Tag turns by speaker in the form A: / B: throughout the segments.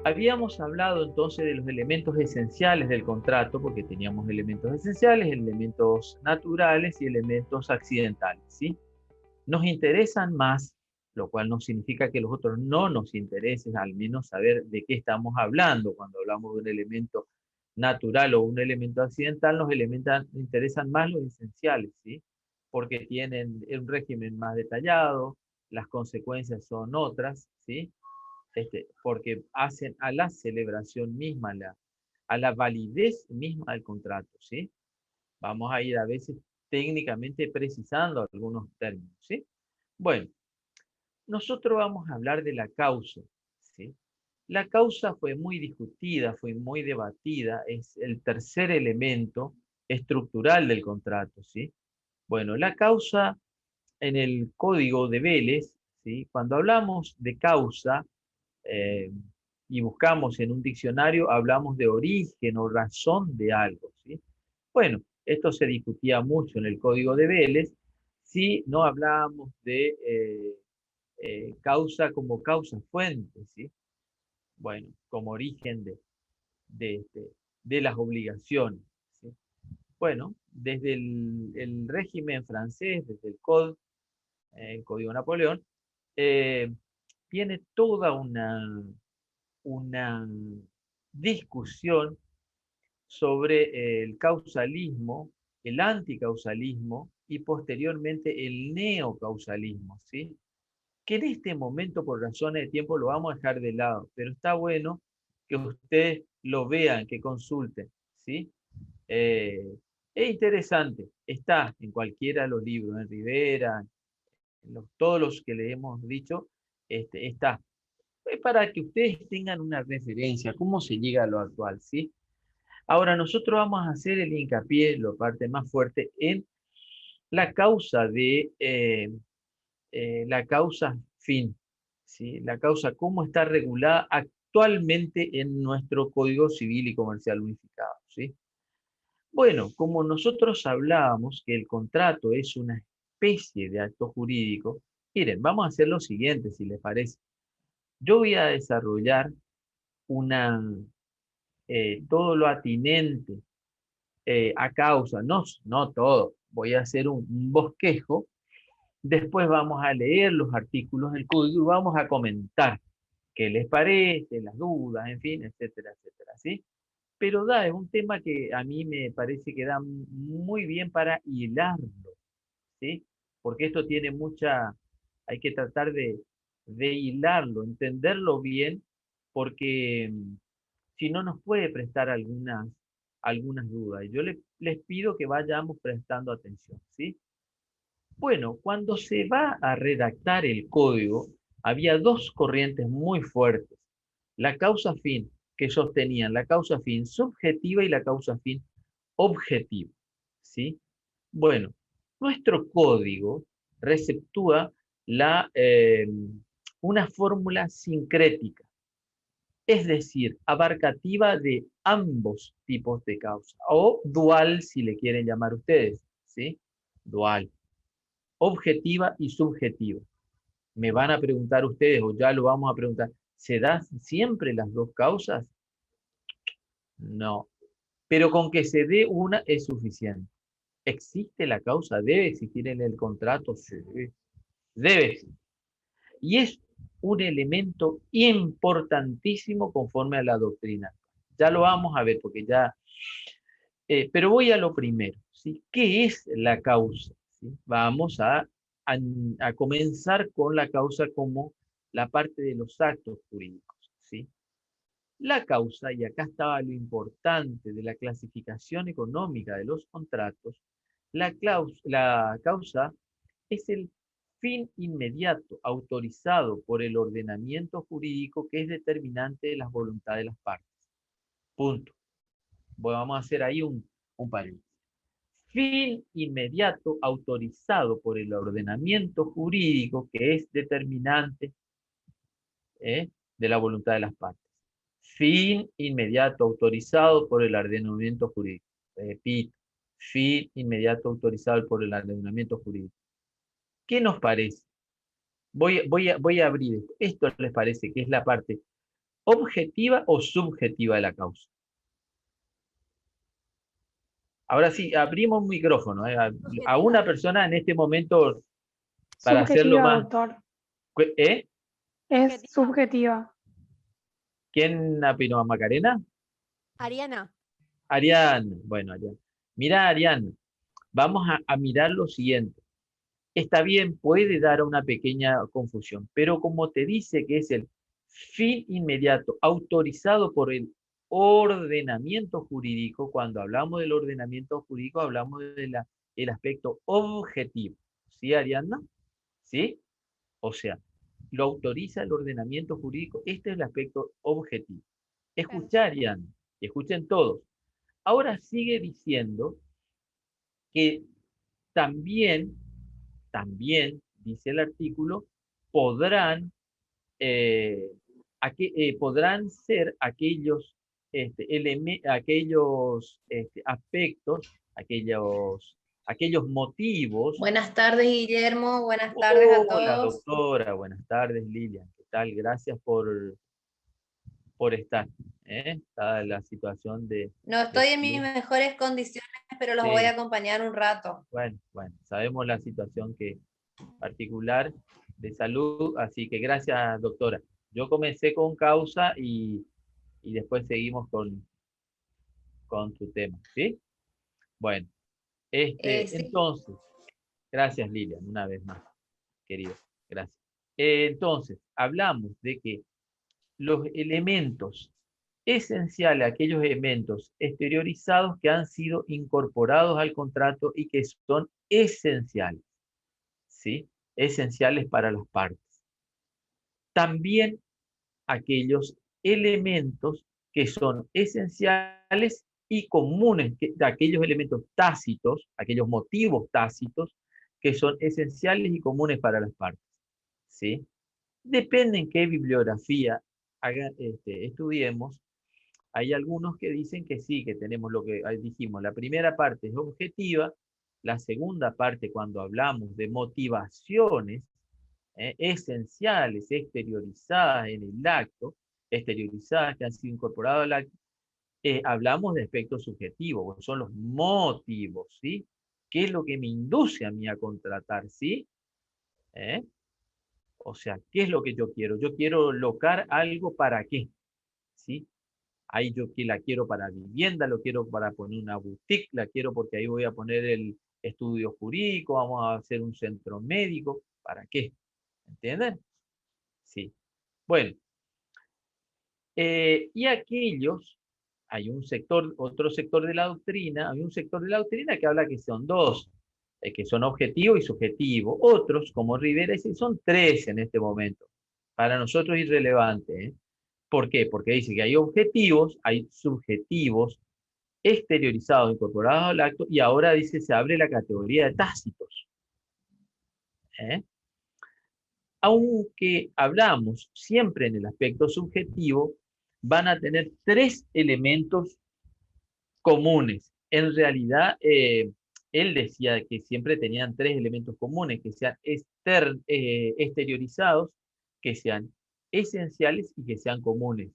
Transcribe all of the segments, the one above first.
A: Habíamos hablado entonces de los elementos esenciales del contrato, porque teníamos elementos esenciales, elementos naturales y elementos accidentales, ¿sí? Nos interesan más, lo cual no significa que los otros no nos interesen, al menos saber de qué estamos hablando. Cuando hablamos de un elemento natural o un elemento accidental, nos interesan más los esenciales, ¿sí? Porque tienen un régimen más detallado, las consecuencias son otras, ¿sí? Porque hacen a la celebración misma, a la validez misma del contrato, ¿sí? Vamos a ir a veces técnicamente precisando algunos términos, ¿sí? Bueno, nosotros vamos a hablar de la causa, ¿sí? La causa fue muy discutida, fue muy debatida, es el tercer elemento estructural del contrato, ¿sí? Bueno, la causa en el código de Vélez, ¿sí? Cuando hablamos de causa, eh, y buscamos en un diccionario, hablamos de origen o razón de algo, ¿sí? Bueno, esto se discutía mucho en el Código de Vélez, si no hablábamos de causa como causa fuente, ¿sí? Bueno, como origen de, de, de las obligaciones, ¿sí? Bueno, desde el régimen francés, desde el Código Napoleón, eh, viene toda una discusión sobre el causalismo, el anticausalismo y posteriormente el neocausalismo, ¿sí? Que en este momento, por razones de tiempo, lo vamos a dejar de lado, pero está bueno que ustedes lo vean, que consulten, ¿sí? Eh, es interesante, está en cualquiera de los libros, en Rivera, todos los que le hemos dicho, está. Es para que ustedes tengan una referencia, cómo se llega a lo actual, ¿sí? Ahora, nosotros vamos a hacer el hincapié, la parte más fuerte, en la causa la causa fin, ¿sí? La causa, cómo está regulada actualmente en nuestro Código Civil y Comercial Unificado, ¿sí? Bueno, como nosotros hablábamos que el contrato es una especie de acto jurídico, miren, vamos a hacer lo siguiente, si les parece. Yo voy a desarrollar una, todo lo atinente a causa, no todo, voy a hacer un bosquejo, después vamos a leer los artículos del código y vamos a comentar qué les parece, las dudas, en fin, etcétera, etcétera, ¿sí? Pero es un tema que a mí me parece que da muy bien para hilarlo, ¿sí? Porque esto tiene hay que tratar de hilarlo, entenderlo bien, porque si no nos puede prestar algunas dudas. Y yo les pido que vayamos prestando atención, ¿sí? Bueno, cuando se va a redactar el código, había dos corrientes muy fuertes. La causa fin, que sostenían la causa fin subjetiva y la causa fin objetiva, ¿sí? Bueno, nuestro código receptúa una fórmula sincrética, es decir, abarcativa de ambos tipos de causa, o dual si le quieren llamar ustedes, ¿sí? Dual, objetiva y subjetiva. Me van a preguntar ustedes, o ya lo vamos a preguntar, ¿se dan siempre las dos causas? No, pero con que se dé una es suficiente. ¿Existe la causa? ¿Debe existir en el contrato? Sí, debe existir. Y es un elemento importantísimo conforme a la doctrina. Ya lo vamos a ver porque ya... pero voy a lo primero, ¿sí? ¿Qué es la causa? ¿Sí? Vamos a comenzar con la causa como la parte de los actos jurídicos, ¿sí? La causa, y acá estaba lo importante de la clasificación económica de los contratos, la causa es el fin inmediato autorizado por el ordenamiento jurídico que es determinante de las voluntades de las partes. Punto. Bueno, vamos a hacer ahí un paréntesis. Fin inmediato autorizado por el ordenamiento jurídico que es determinante de la voluntad de las partes. Fin inmediato autorizado por el ordenamiento jurídico. Repito, fin inmediato autorizado por el ordenamiento jurídico. ¿Qué nos parece? Voy a abrir esto. Esto les parece que es la parte. ¿Objetiva o subjetiva de la causa? Ahora sí, abrimos un micrófono, a una
B: Subjetiva.
A: persona en este momento para hacerlo
C: Subjetiva,
A: más.
C: doctor.
A: ¿Eh?
C: Es
B: Subjetiva.
C: subjetiva.
A: ¿Quién opinó? ¿Macarena?
B: Ariana.
A: Ariane. Bueno, Ariane. Mira, Ariane, vamos a mirar lo siguiente. Está bien, puede dar una pequeña confusión, pero como te dice que es el fin inmediato autorizado por el ordenamiento jurídico, cuando hablamos del ordenamiento jurídico hablamos del aspecto objetivo. ¿Sí, Ariadna? ¿Sí? O sea, lo autoriza el ordenamiento jurídico. Este es el aspecto objetivo. Escuchar, Ariadna, escuchen todos. Ahora sigue diciendo que también dice el artículo, podrán, podrán ser aquellos, aspectos, aquellos motivos.
D: Buenas tardes, Guillermo. Buenas tardes a
A: Hola,
D: todos.
A: doctora. Buenas tardes, Lilian. ¿Qué tal? Gracias por estar. Está la situación
D: No
A: de
D: estoy en mis
A: salud.
D: mejores condiciones, pero los voy a
A: Sí,
D: acompañar un rato.
A: bueno, sabemos la situación particular de salud, así que gracias, doctora. Yo comencé con causa y después seguimos con tu tema, ¿sí? Bueno,
D: Sí,
A: entonces, gracias, Lilian, una vez más, querida, gracias. Entonces, hablamos de que los elementos esenciales, aquellos elementos exteriorizados que han sido incorporados al contrato y que son esenciales, ¿sí? Esenciales para las partes. También aquellos elementos que son esenciales y comunes, de aquellos elementos tácitos, aquellos motivos tácitos que son esenciales y comunes para las partes. ¿Sí? Depende en qué bibliografía estudiemos. Hay algunos que dicen que sí, que tenemos lo que dijimos. La primera parte es objetiva, la segunda parte cuando hablamos de motivaciones esenciales, exteriorizadas en el acto, exteriorizadas que han sido incorporadas al acto, hablamos de aspectos subjetivos, son los motivos, ¿sí? ¿Qué es lo que me induce a mí a contratar, ¿sí? ¿Eh? O sea, ¿qué es lo que yo quiero? Yo quiero locar algo para qué, ¿sí? Ahí yo que la quiero para vivienda, lo quiero para poner una boutique, la quiero porque ahí voy a poner el estudio jurídico, vamos a hacer un centro médico, ¿para qué? ¿Entienden? Sí. Bueno, y aquellos, hay un sector, otro sector de la doctrina, hay un sector de la doctrina que habla que son dos, que son objetivo y subjetivo. Otros, como Rivera, dicen son tres en este momento. Para nosotros es irrelevante. ¿Por qué? Porque dice que hay objetivos, hay subjetivos, exteriorizados, incorporados al acto, y ahora dice se abre la categoría de tácitos. ¿Eh? Aunque hablamos siempre en el aspecto subjetivo, van a tener tres elementos comunes. En realidad, él decía que siempre tenían tres elementos comunes, que sean exteriorizados, que sean esenciales y que sean comunes.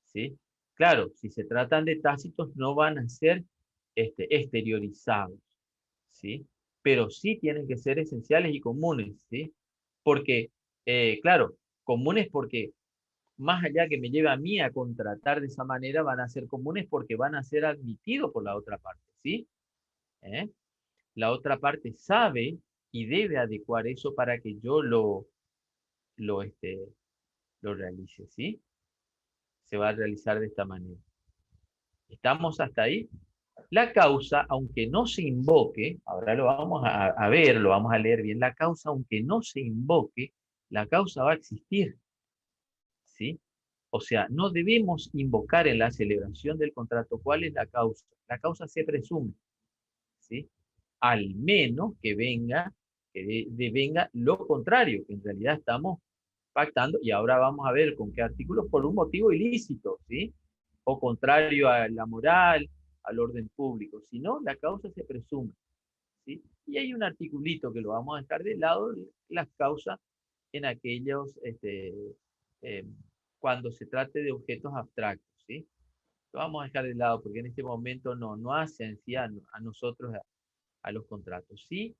A: ¿Sí? Claro, si se tratan de tácitos, no van a ser exteriorizados. ¿Sí? Pero sí tienen que ser esenciales y comunes. ¿Sí? Porque, claro, comunes porque más allá que me lleve a mí a contratar de esa manera, van a ser comunes porque van a ser admitidos por la otra parte, ¿sí? ¿Eh? La otra parte sabe y debe adecuar eso para que yo lo, este, lo realice, ¿sí? Se va a realizar de esta manera. ¿Estamos hasta ahí? La causa, aunque no se invoque, ahora lo vamos a ver, lo vamos a leer bien, la causa, aunque no se invoque, la causa va a existir, ¿sí? O sea, no debemos invocar en la celebración del contrato cuál es la causa. La causa se presume, ¿sí? Al menos que venga, venga lo contrario, que en realidad estamos pactando, y ahora vamos a ver con qué artículos, por un motivo ilícito, ¿sí? O contrario a la moral, al orden público. Si no, la causa se presume, ¿sí? Y hay un articulito que lo vamos a dejar de lado, las causas en aquellos eh, cuando se trate de objetos abstractos, ¿sí? Lo vamos a dejar de lado porque en este momento no hace en sí a nosotros a los contratos. Sí,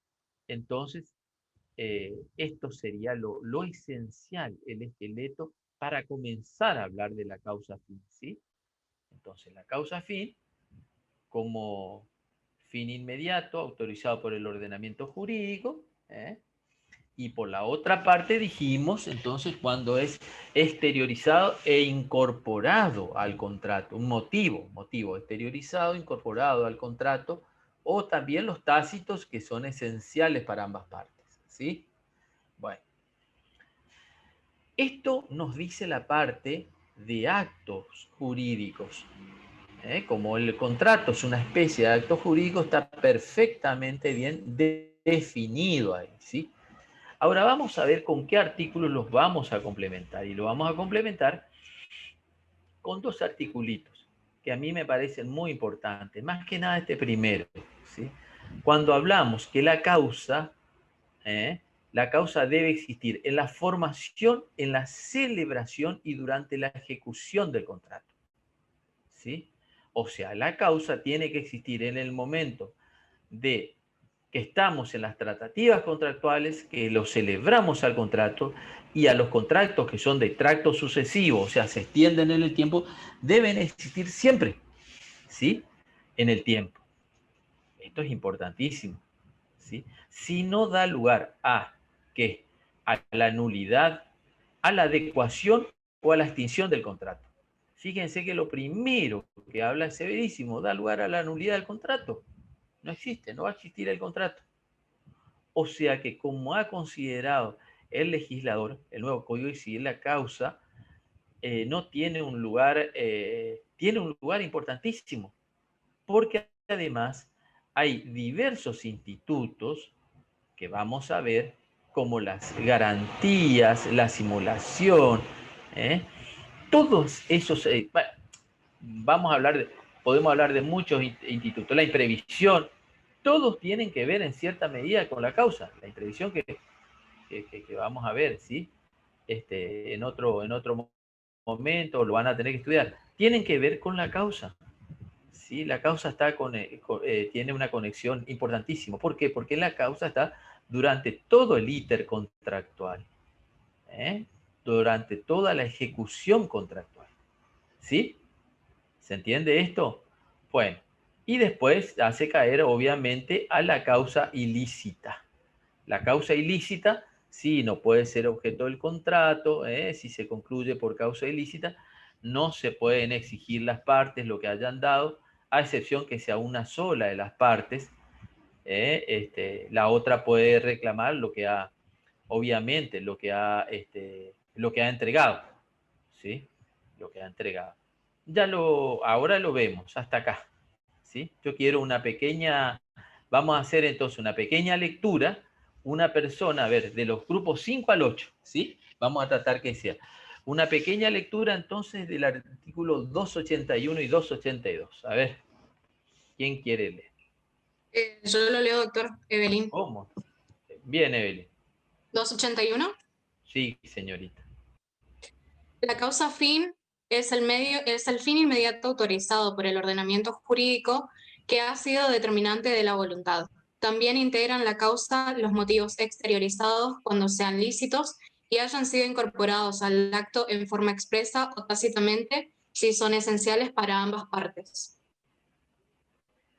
A: entonces esto sería lo esencial, el esqueleto para comenzar a hablar de la causa fin, ¿sí? Entonces, la causa fin, como fin inmediato, autorizado por el ordenamiento jurídico, y por la otra parte dijimos, entonces, cuando es exteriorizado e incorporado al contrato, un motivo exteriorizado, incorporado al contrato, o también los tácitos que son esenciales para ambas partes, ¿sí? Bueno, esto nos dice la parte de actos jurídicos. Como el contrato es una especie de acto jurídico, está perfectamente bien definido ahí, ¿sí? Ahora vamos a ver con qué artículos los vamos a complementar. Y lo vamos a complementar con dos articulitos que a mí me parecen muy importantes. Más que nada este primero, ¿sí? Cuando hablamos que la causa debe existir en la formación, en la celebración y durante la ejecución del contrato, ¿sí? O sea, la causa tiene que existir en el momento de que estamos en las tratativas contractuales, que lo celebramos al contrato, y a los contratos que son de tracto sucesivo, o sea, se extienden en el tiempo, deben existir siempre, ¿sí? En el tiempo. Esto es importantísimo, ¿sí? Si no da lugar a ¿qué? A la nulidad, a la adecuación o a la extinción del contrato. Fíjense que lo primero que habla es severísimo, da lugar a la nulidad del contrato. No existe, no va a existir el contrato. O sea que como ha considerado el legislador, el nuevo Código Civil, la causa no tiene tiene un lugar importantísimo, porque además hay diversos institutos que vamos a ver, como las garantías, la simulación, ¿eh? Todos esos, vamos a hablar podemos hablar de muchos institutos, la imprevisión, todos tienen que ver en cierta medida con la causa, la imprevisión que vamos a ver, ¿sí? En otro momento lo van a tener que estudiar, tienen que ver con la causa, ¿sí? La causa tiene una conexión importantísima. ¿Por qué? Porque la causa está durante todo el íter contractual, ¿eh? Durante toda la ejecución contractual, ¿sí? ¿Se entiende esto? Bueno, y después hace caer obviamente a la causa ilícita. La causa ilícita, sí, no puede ser objeto del contrato, si se concluye por causa ilícita, no se pueden exigir las partes lo que hayan dado, a excepción que sea una sola de las partes. La otra puede reclamar obviamente, lo que ha entregado, ¿sí? Lo que ha entregado. Ahora lo vemos, hasta acá, ¿sí? Yo quiero vamos a hacer entonces una pequeña lectura, una persona, a ver, de los grupos 5 al 8, ¿sí? Vamos a tratar que sea una pequeña lectura entonces del artículo 281 y 282. A ver, ¿quién quiere leer?
D: Yo lo leo, doctor Evelyn.
A: ¿Cómo? Bien, Evelyn.
D: 281.
A: Sí, señorita.
D: La causa fin es el fin inmediato autorizado por el ordenamiento jurídico que ha sido determinante de la voluntad. También integran la causa los motivos exteriorizados cuando sean lícitos y hayan sido incorporados al acto en forma expresa o tácitamente si son esenciales para ambas partes.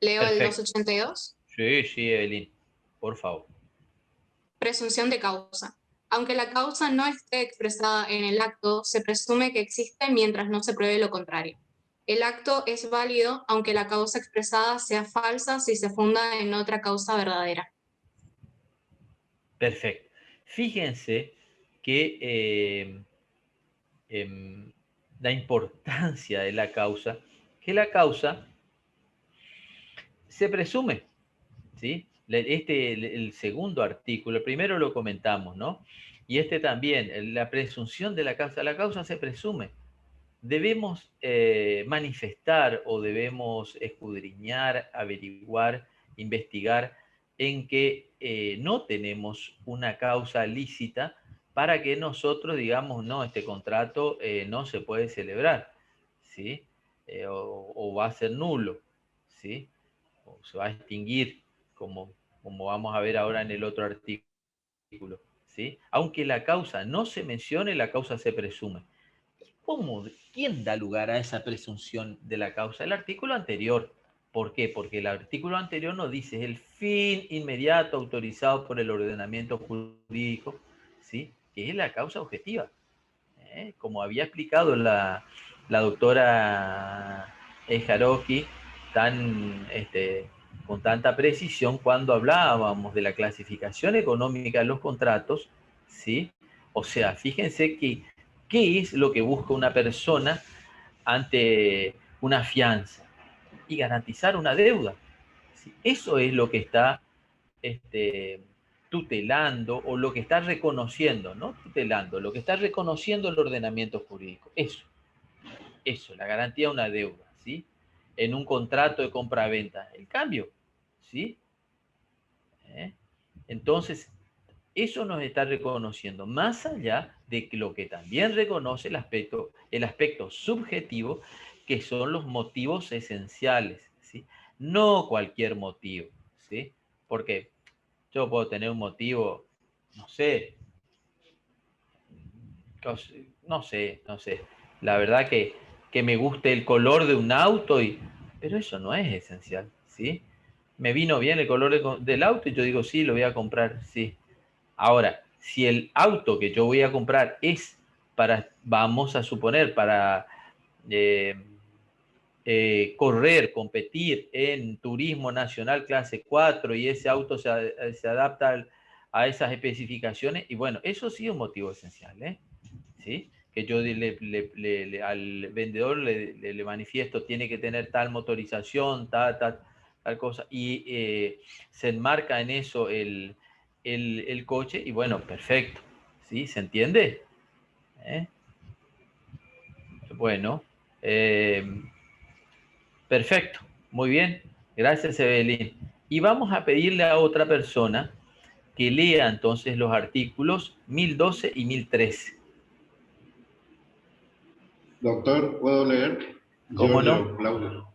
D: Leo el
A: Perfecto.
D: 282.
A: Sí, Evelyn, por favor.
D: Presunción de causa. Aunque la causa no esté expresada en el acto, se presume que existe mientras no se pruebe lo contrario. El acto es válido aunque la causa expresada sea falsa si se funda en otra causa verdadera.
A: Perfecto. Fíjense que la importancia de la causa, que la causa se presume, ¿sí? El segundo artículo, el primero lo comentamos, ¿no? Y este también, la presunción de la causa se presume. Debemos manifestar o debemos escudriñar, averiguar, investigar en que no tenemos una causa lícita para que nosotros digamos, no, este contrato no se puede celebrar, ¿sí? O va a ser nulo, ¿sí? O se va a extinguir, como vamos a ver ahora en el otro artículo, ¿sí? Aunque la causa no se mencione, la causa se presume. ¿Cómo? ¿Quién da lugar a esa presunción de la causa? El artículo anterior. ¿Por qué? Porque el artículo anterior nos dice el fin inmediato autorizado por el ordenamiento jurídico, ¿sí? Que es la causa objetiva. Como había explicado la doctora Jaroki con tanta precisión cuando hablábamos de la clasificación económica de los contratos, ¿sí? O sea, fíjense que qué es lo que busca una persona ante una fianza y garantizar una deuda. ¿Sí? Eso es lo que está este, tutelando o lo que está reconociendo, no tutelando, lo que está reconociendo el ordenamiento jurídico. Eso, la garantía de una deuda, ¿sí? En un contrato de compra-venta, el cambio, ¿sí? Entonces, eso nos está reconociendo, más allá de lo que también reconoce el aspecto subjetivo, que son los motivos esenciales, ¿sí? No cualquier motivo, ¿sí? Porque yo puedo tener un motivo, no sé, no sé. La verdad que me guste el color de un auto, pero eso no es esencial, ¿sí? Me vino bien el color del auto y yo digo, sí, lo voy a comprar, sí. Ahora, si el auto que yo voy a comprar es vamos a suponer, para eh, correr, competir en turismo nacional clase 4 y ese auto se adapta a esas especificaciones, y bueno, eso sí es un motivo esencial, ¿sí? Que yo al vendedor le manifiesto, tiene que tener tal motorización, tal cosa, y se enmarca en eso el coche, y bueno, perfecto, ¿sí? ¿Se entiende? ¿Eh? Bueno, eh, perfecto, muy bien, gracias Evelyn. Y vamos a pedirle a otra persona que lea entonces los artículos 1012 y 1013.
B: Doctor, ¿puedo leer?
A: ¿Cómo no?
B: Giorgio, Claudio.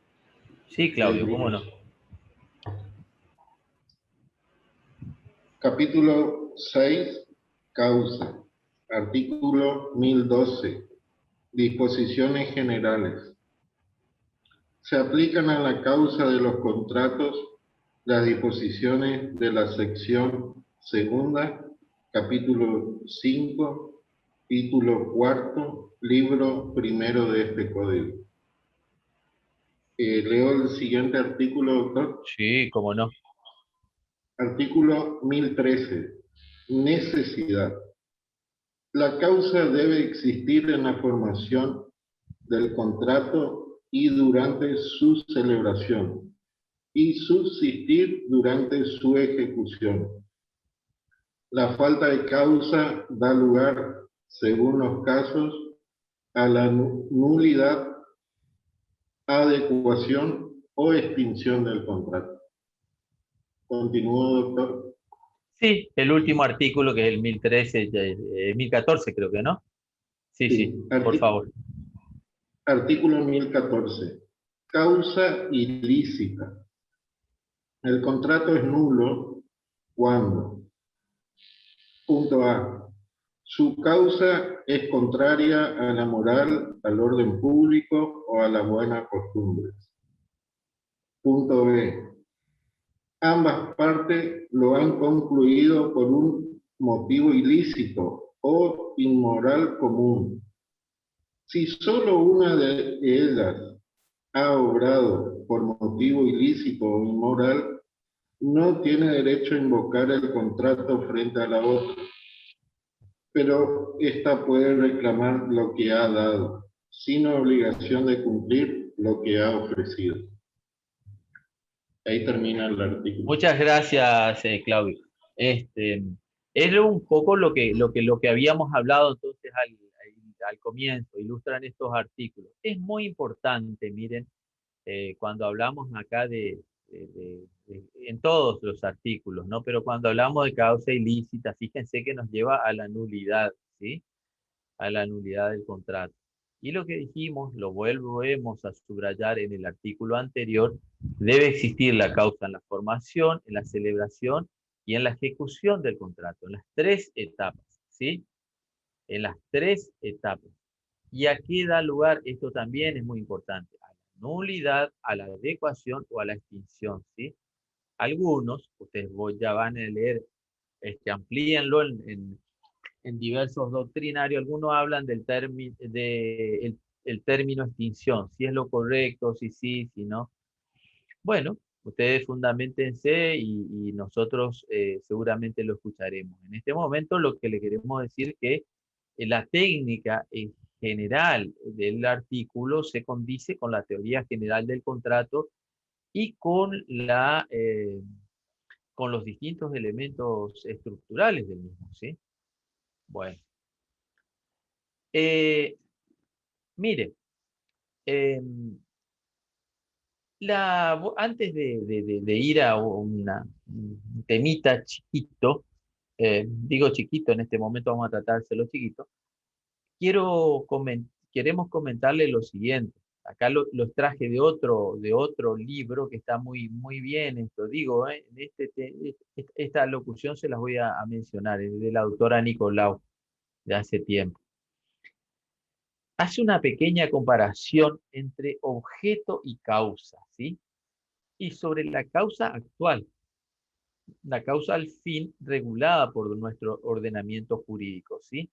A: Sí, Claudio, ¿cómo no?
B: Capítulo 6, causa. Artículo 1012. Disposiciones generales. Se aplican a la causa de los contratos las disposiciones de la sección segunda, capítulo 5, título cuarto, libro primero de este código. Leo el siguiente artículo, doctor.
A: Sí, cómo no.
B: Artículo 1013. Necesidad. La causa debe existir en la formación del contrato y durante su celebración, y subsistir durante su ejecución. La falta de causa da lugar, según los casos, a la nulidad, adecuación o extinción del contrato. Continúo, doctor.
A: Sí, el último artículo, que es el 1013, 1014 creo que, ¿no? Sí, sí,
B: Sí,
A: por favor.
B: artículo 1014. Causa ilícita. El contrato es nulo cuando, punto A, su causa es contraria a la moral, al orden público o a las buenas costumbres. Punto B, ambas partes lo han concluido por un motivo ilícito o inmoral común. Si solo una de ellas ha obrado por motivo ilícito o inmoral, no tiene derecho a invocar el contrato frente a la otra, pero ésta puede reclamar lo que ha dado, sin obligación de cumplir lo que ha ofrecido. Ahí termina el artículo.
A: Muchas gracias, Claudio. Es un poco lo que habíamos hablado entonces al comienzo, ilustran estos artículos. Es muy importante, miren, cuando hablamos acá de en todos los artículos, ¿no? Pero cuando hablamos de causa ilícita, fíjense que nos lleva a la nulidad, ¿sí? A la nulidad del contrato. Y lo que dijimos, lo volvemos a subrayar en el artículo anterior, debe existir la causa en la formación, en la celebración y en la ejecución del contrato, en las tres etapas, ¿sí? En las tres etapas. ¿Y a qué da lugar? Esto también es muy importante. A la nulidad, a la adecuación o a la extinción, ¿sí? Algunos, ustedes ya van a leer, amplíenlo en diversos doctrinarios, algunos hablan del el término extinción, si es lo correcto, si sí, si no. Bueno, ustedes fundamentense y nosotros seguramente lo escucharemos. En este momento lo que le queremos decir es que la técnica en general del artículo se condice con la teoría general del contrato y con los distintos elementos estructurales del mismo, ¿sí? Bueno, eh, mire, em, antes de ir a un temita chiquito, digo chiquito, en este momento vamos a tratárselo chiquito, queremos comentarle lo siguiente. Acá los traje de otro libro que está muy, muy bien, esto digo, esta locución se las voy a mencionar, es de la autora Nicolau, de hace tiempo. Hace una pequeña comparación entre objeto y causa, ¿sí? Y sobre la causa actual, la causa al fin regulada por nuestro ordenamiento jurídico, ¿sí?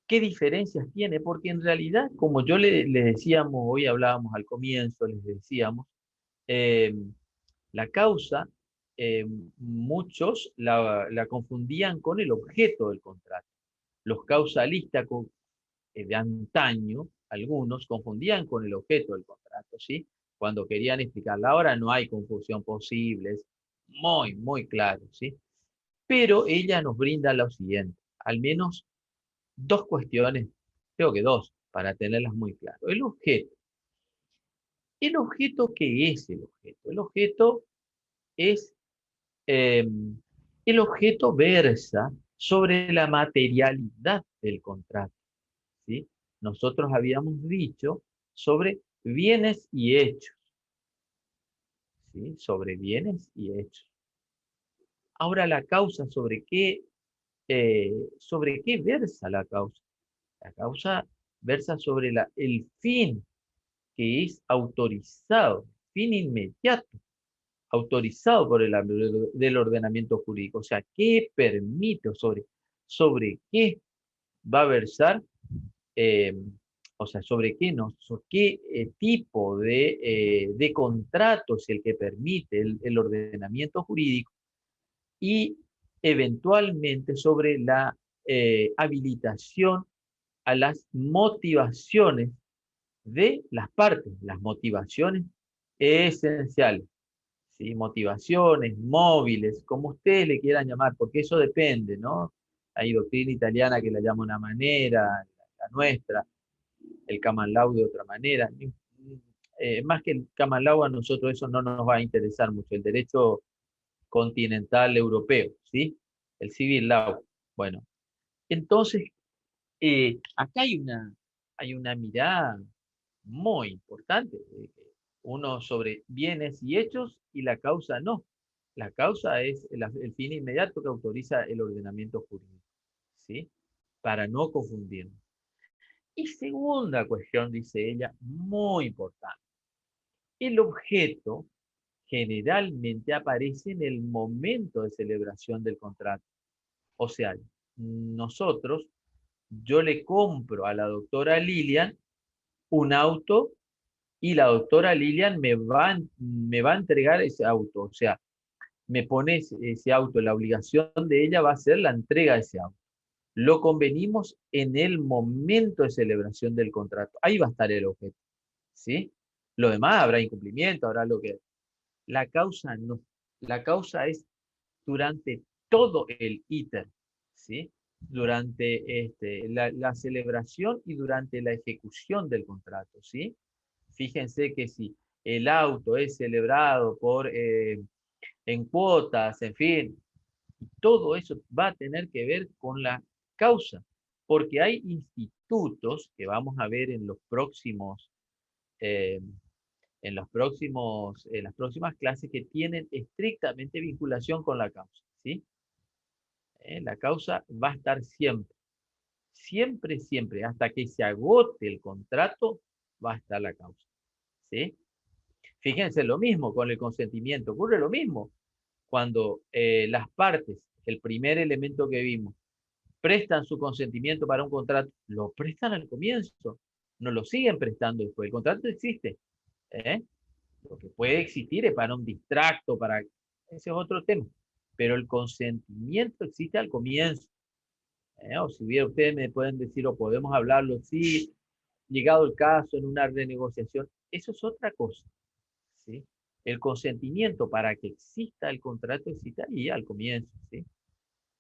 A: ¿Qué diferencias tiene? Porque en realidad, como yo le decíamos, hoy hablábamos al comienzo, les decíamos, eh, la causa, eh, muchos la confundían con el objeto del contrato. Los causalistas de antaño, algunos confundían con el objeto del contrato, ¿sí? Cuando querían explicarla. Ahora no hay confusión posible, es muy, muy claro, ¿sí? Pero ella nos brinda lo siguiente, al menos dos cuestiones, creo que dos, para tenerlas muy claras. El objeto. ¿El objeto qué es el objeto? El objeto es, eh, el objeto versa sobre la materialidad del contrato, ¿sí? Nosotros habíamos dicho sobre bienes y hechos, ¿sí? Sobre bienes y hechos. Ahora la causa, ¿sobre qué versa la causa? La causa versa sobre el fin que es autorizado, fin inmediato, autorizado por del ordenamiento jurídico. O sea, ¿qué permite o sobre qué va a versar? eh, o sea, sobre qué, no, sobre qué tipo de contrato es el que permite el ordenamiento jurídico y eventualmente sobre la habilitación a las motivaciones de las partes, las motivaciones esenciales, ¿sí? Motivaciones, móviles, como ustedes le quieran llamar, porque eso depende, ¿no? Hay doctrina italiana que la llama de una manera, la nuestra, el common law de otra manera. Más que el common law, a nosotros eso no nos va a interesar mucho, el derecho continental europeo, ¿sí? El civil law. Bueno, entonces, acá hay una mirada muy importante. Uno sobre bienes y hechos y la causa no. La causa es el fin inmediato que autoriza el ordenamiento jurídico, ¿sí? Para no confundirnos. Y segunda cuestión, dice ella, muy importante. El objeto generalmente aparece en el momento de celebración del contrato. O sea, nosotros, yo le compro a la doctora Lilian un auto y la doctora Lilian me va a entregar ese auto. O sea, me pone ese auto, la obligación de ella va a ser la entrega de ese auto. Lo convenimos en el momento de celebración del contrato. Ahí va a estar el objeto, ¿sí? Lo demás habrá incumplimiento, habrá lo que... La causa no. La causa es durante todo el íter, ¿sí? Durante la celebración y durante la ejecución del contrato, ¿sí? Fíjense que si el auto es celebrado en cuotas, en fin, todo eso va a tener que ver con la causa, porque hay institutos que vamos a ver eh, en las próximas clases que tienen estrictamente vinculación con la causa, ¿sí? La causa va a estar siempre, siempre, siempre, hasta que se agote el contrato, va a estar la causa, ¿sí? Fíjense lo mismo con el consentimiento, ocurre lo mismo cuando las partes, el primer elemento que vimos, prestan su consentimiento para un contrato, lo prestan al comienzo, no lo siguen prestando después. El contrato existe. ¿eh? Lo que puede existir es para un distracto, ese es otro tema. Pero el consentimiento existe al comienzo. O si hubiera, ustedes me pueden decir, o podemos hablarlo, sí, llegado el caso en una renegociación, eso es otra cosa. ¿sí? El consentimiento para que exista el contrato existe ahí al comienzo. ¿sí?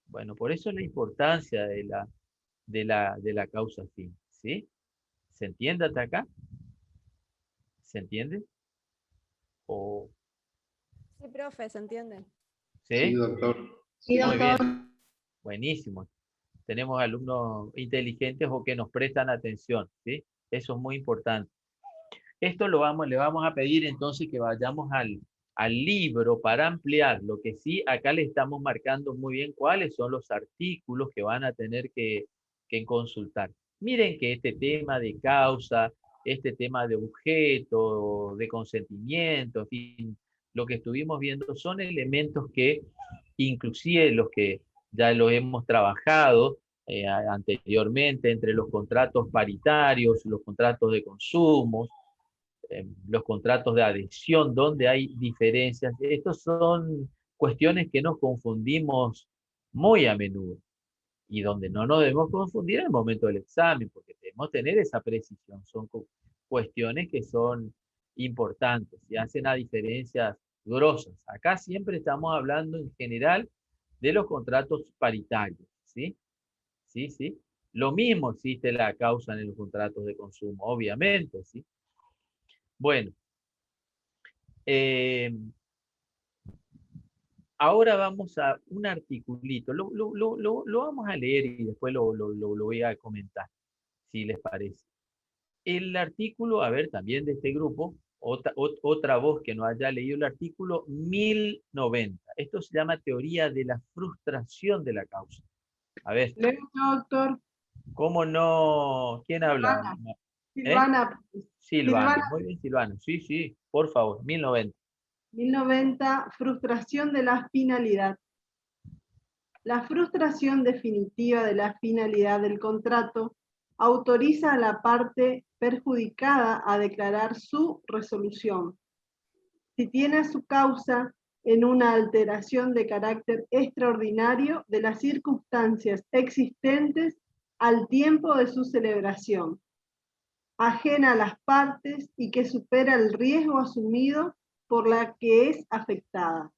A: Bueno, por eso la importancia de la causa fin, ¿sí? ¿Se entiende hasta acá? ¿Se entiende? ¿O
C: Sí, profe, ¿se entiende?
B: Sí,
A: sí?
B: doctor.
D: Sí,
A: Muy
D: doctor.
A: bien, buenísimo. Tenemos alumnos inteligentes o que nos prestan atención, ¿sí? Eso es muy importante. Esto le vamos a pedir entonces que vayamos al libro para ampliar. Lo que sí, acá le estamos marcando muy bien cuáles son los artículos que van a tener que consultar. Miren que este tema de causa, este tema de objeto, de consentimiento, en fin, lo que estuvimos viendo son elementos que inclusive los que ya lo hemos trabajado anteriormente entre los contratos paritarios, los contratos de consumo, los contratos de adhesión, donde hay diferencias. Estos son cuestiones que nos confundimos muy a menudo y donde no nos debemos confundir en el momento del examen, porque debemos tener esa precisión. Son cuestiones que son importantes y hacen a diferencias grosas. Acá siempre estamos hablando en general de los contratos paritarios, ¿sí? Sí, sí. Lo mismo existe la causa en los contratos de consumo, obviamente, ¿sí? Bueno, eh, ahora vamos a un articulito. Lo vamos a leer y después lo voy a comentar, si les parece. El artículo, a ver, también de este grupo, otra voz que no haya leído el artículo 1090. Esto se llama teoría de la frustración de la causa. A ver,
E: Leo, doctor.
A: ¿cómo no? ¿Quién habla?
E: Silvana.
A: ¿Eh?
E: Silvana.
A: Silvana.
E: Silvana,
A: Muy bien, Silvana. Sí, sí, por favor, 1090.
E: 1090. Frustración de la finalidad. La frustración definitiva de la finalidad del contrato autoriza a la parte perjudicada a declarar su resolución. Si tiene su causa en una alteración de carácter extraordinario de las circunstancias existentes al tiempo de su celebración, ajena a las partes y que supera el riesgo asumido por la que es afectada.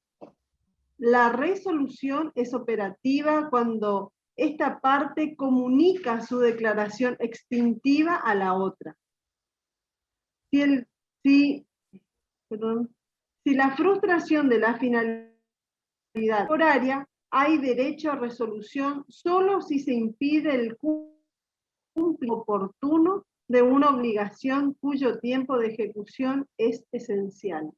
E: La resolución es operativa cuando esta parte comunica su declaración extintiva a la otra. Si la frustración de la finalidad horaria, hay derecho a resolución solo si se impide el cumplimiento oportuno de una obligación cuyo tiempo de ejecución es esencial.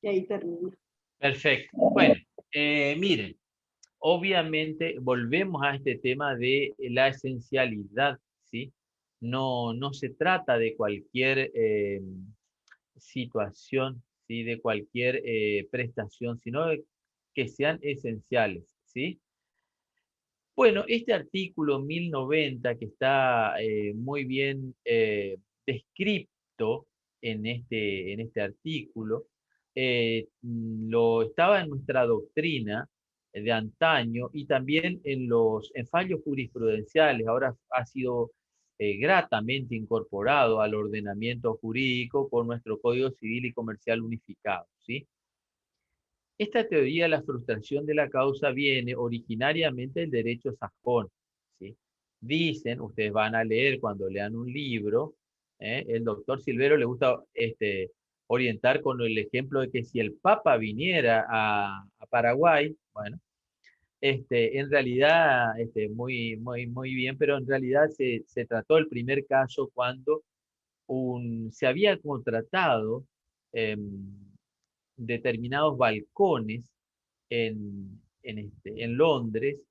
E: Y ahí termina.
A: Perfecto. Bueno, miren, obviamente volvemos a este tema de la esencialidad, ¿sí? No se trata de cualquier situación, ¿sí? De cualquier prestación, sino de que sean esenciales, ¿sí? Bueno, este artículo 1090 que está muy bien descrito en este artículo, lo estaba en nuestra doctrina de antaño y también en fallos jurisprudenciales. Ahora ha sido gratamente incorporado al ordenamiento jurídico por nuestro Código Civil y Comercial unificado, ¿sí? Esta teoría de la frustración de la causa viene originariamente del derecho sajón, ¿sí? Dicen, ustedes van a leer cuando lean un libro, El doctor Silvero le gusta orientar con el ejemplo de que si el Papa viniera a Paraguay, bueno, en realidad, muy bien, pero en realidad se trató el primer caso cuando se había contratado determinados balcones en Londres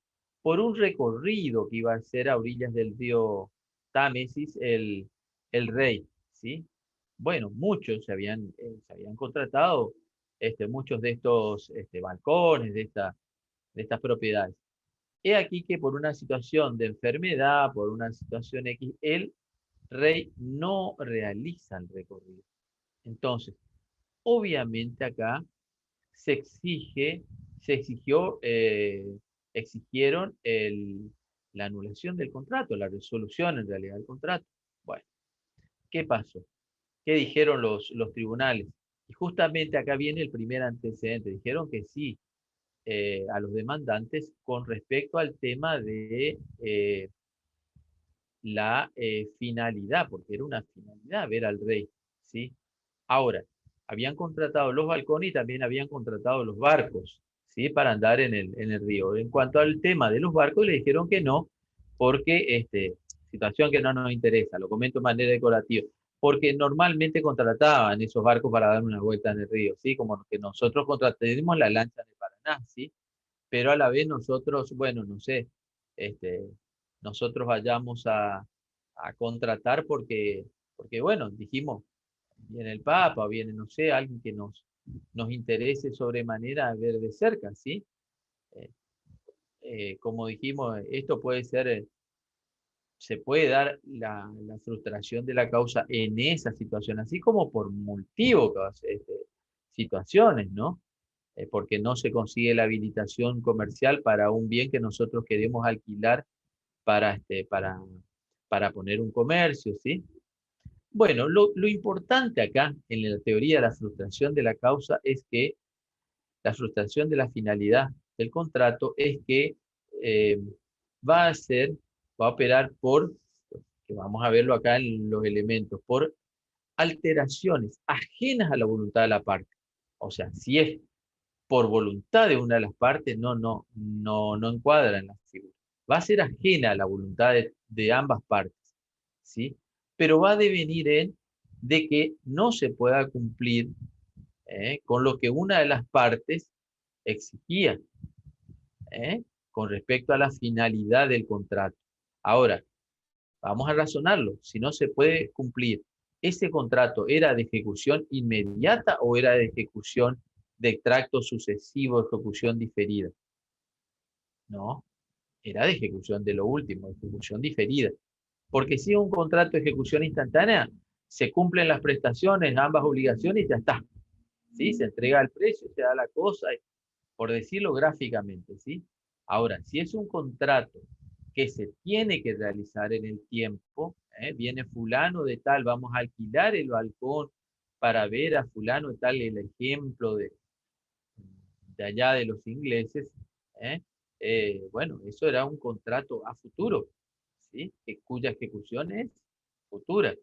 A: por un recorrido que iba a ser a orillas del río Támesis, el rey, ¿sí? Bueno, muchos se habían contratado muchos de estos balcones, de estas propiedades. He aquí que por una situación de enfermedad, por una situación X, el rey no realiza el recorrido. Entonces, obviamente acá se exigieron la anulación del contrato, la resolución en realidad del contrato. Bueno, ¿qué pasó? ¿Qué dijeron los tribunales? Y justamente acá viene el primer antecedente. Dijeron que sí a los demandantes con respecto al tema de la finalidad, porque era una finalidad ver al rey, ¿sí? Ahora, habían contratado los balcones y también habían contratado los barcos, ¿sí? Para andar en el río. En cuanto al tema de los barcos, le dijeron que no, porque, situación que no nos interesa, lo comento de manera decorativa, porque normalmente contrataban esos barcos para dar una vuelta en el río, ¿sí? Como que nosotros contratamos la lancha de Paraná, ¿sí? Pero a la vez nosotros, bueno, no sé, este, nosotros vayamos a contratar porque, bueno, dijimos, viene el Papa, viene, no sé, alguien que nos interese sobremanera ver de cerca, ¿sí? Eh, como dijimos, esto puede ser, se puede dar la frustración de la causa en esa situación, así como por múltiples situaciones, ¿no? Porque no se consigue la habilitación comercial para un bien que nosotros queremos alquilar para poner un comercio, ¿sí? Bueno, lo importante acá en la teoría de la frustración de la causa es que la frustración de la finalidad del contrato es que eh, va a ser, va a operar que vamos a verlo acá en los elementos, por alteraciones ajenas a la voluntad de la parte. O sea, si es por voluntad de una de las partes, no encuadra en la figura. Va a ser ajena a la voluntad de ambas partes, ¿sí? Pero va a devenir de que no se pueda cumplir con lo que una de las partes exigía con respecto a la finalidad del contrato. Ahora, vamos a razonarlo. Si no se puede cumplir, ¿ese contrato era de ejecución inmediata o era de ejecución de tracto sucesivo, ejecución diferida? No, era de ejecución de lo último, de ejecución diferida. Porque si es un contrato de ejecución instantánea, se cumplen las prestaciones, ambas obligaciones y ya está. ¿Sí? Se entrega el precio, se da la cosa, por decirlo gráficamente, ¿sí? Ahora, si es un contrato que se tiene que realizar en el tiempo, viene fulano de tal, vamos a alquilar el balcón para ver a fulano de tal, el ejemplo de allá de los ingleses, ¿eh? Bueno, eso era un contrato a futuro, ¿sí? Cuya ejecución es futura,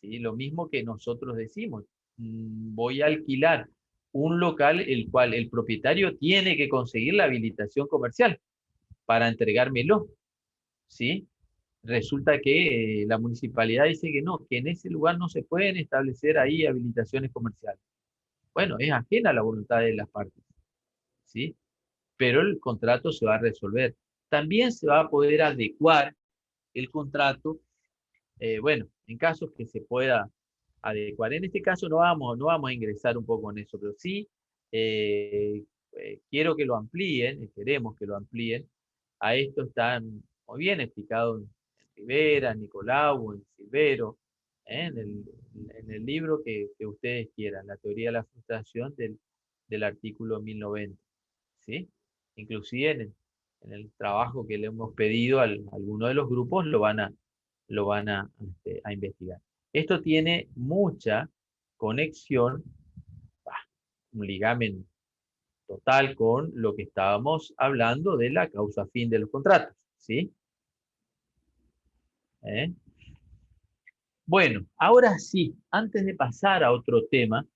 A: ¿sí? Lo mismo que nosotros decimos, voy a alquilar un local el cual el propietario tiene que conseguir la habilitación comercial para entregármelo, ¿sí? Resulta que la municipalidad dice que no, que en ese lugar no se pueden establecer ahí habilitaciones comerciales. Bueno, es ajena a la voluntad de las partes, ¿sí? Pero el contrato se va a resolver. También se va a poder adecuar el contrato, bueno, en casos que se pueda adecuar. En este caso no vamos a ingresar un poco en eso, pero sí eh, quiero que lo amplíen, queremos que lo amplíen. A esto está muy bien explicado en Rivera, en Nicolau, en Silvero, en el libro que ustedes quieran, la teoría de la frustración del artículo 1090, ¿sí? Inclusive en el trabajo que le hemos pedido a alguno de los grupos lo van a investigar. Esto tiene mucha conexión, un ligamen total con lo que estábamos hablando de la causa fin de los contratos, ¿sí? ¿Eh? Bueno, ahora sí, antes de pasar a otro tema,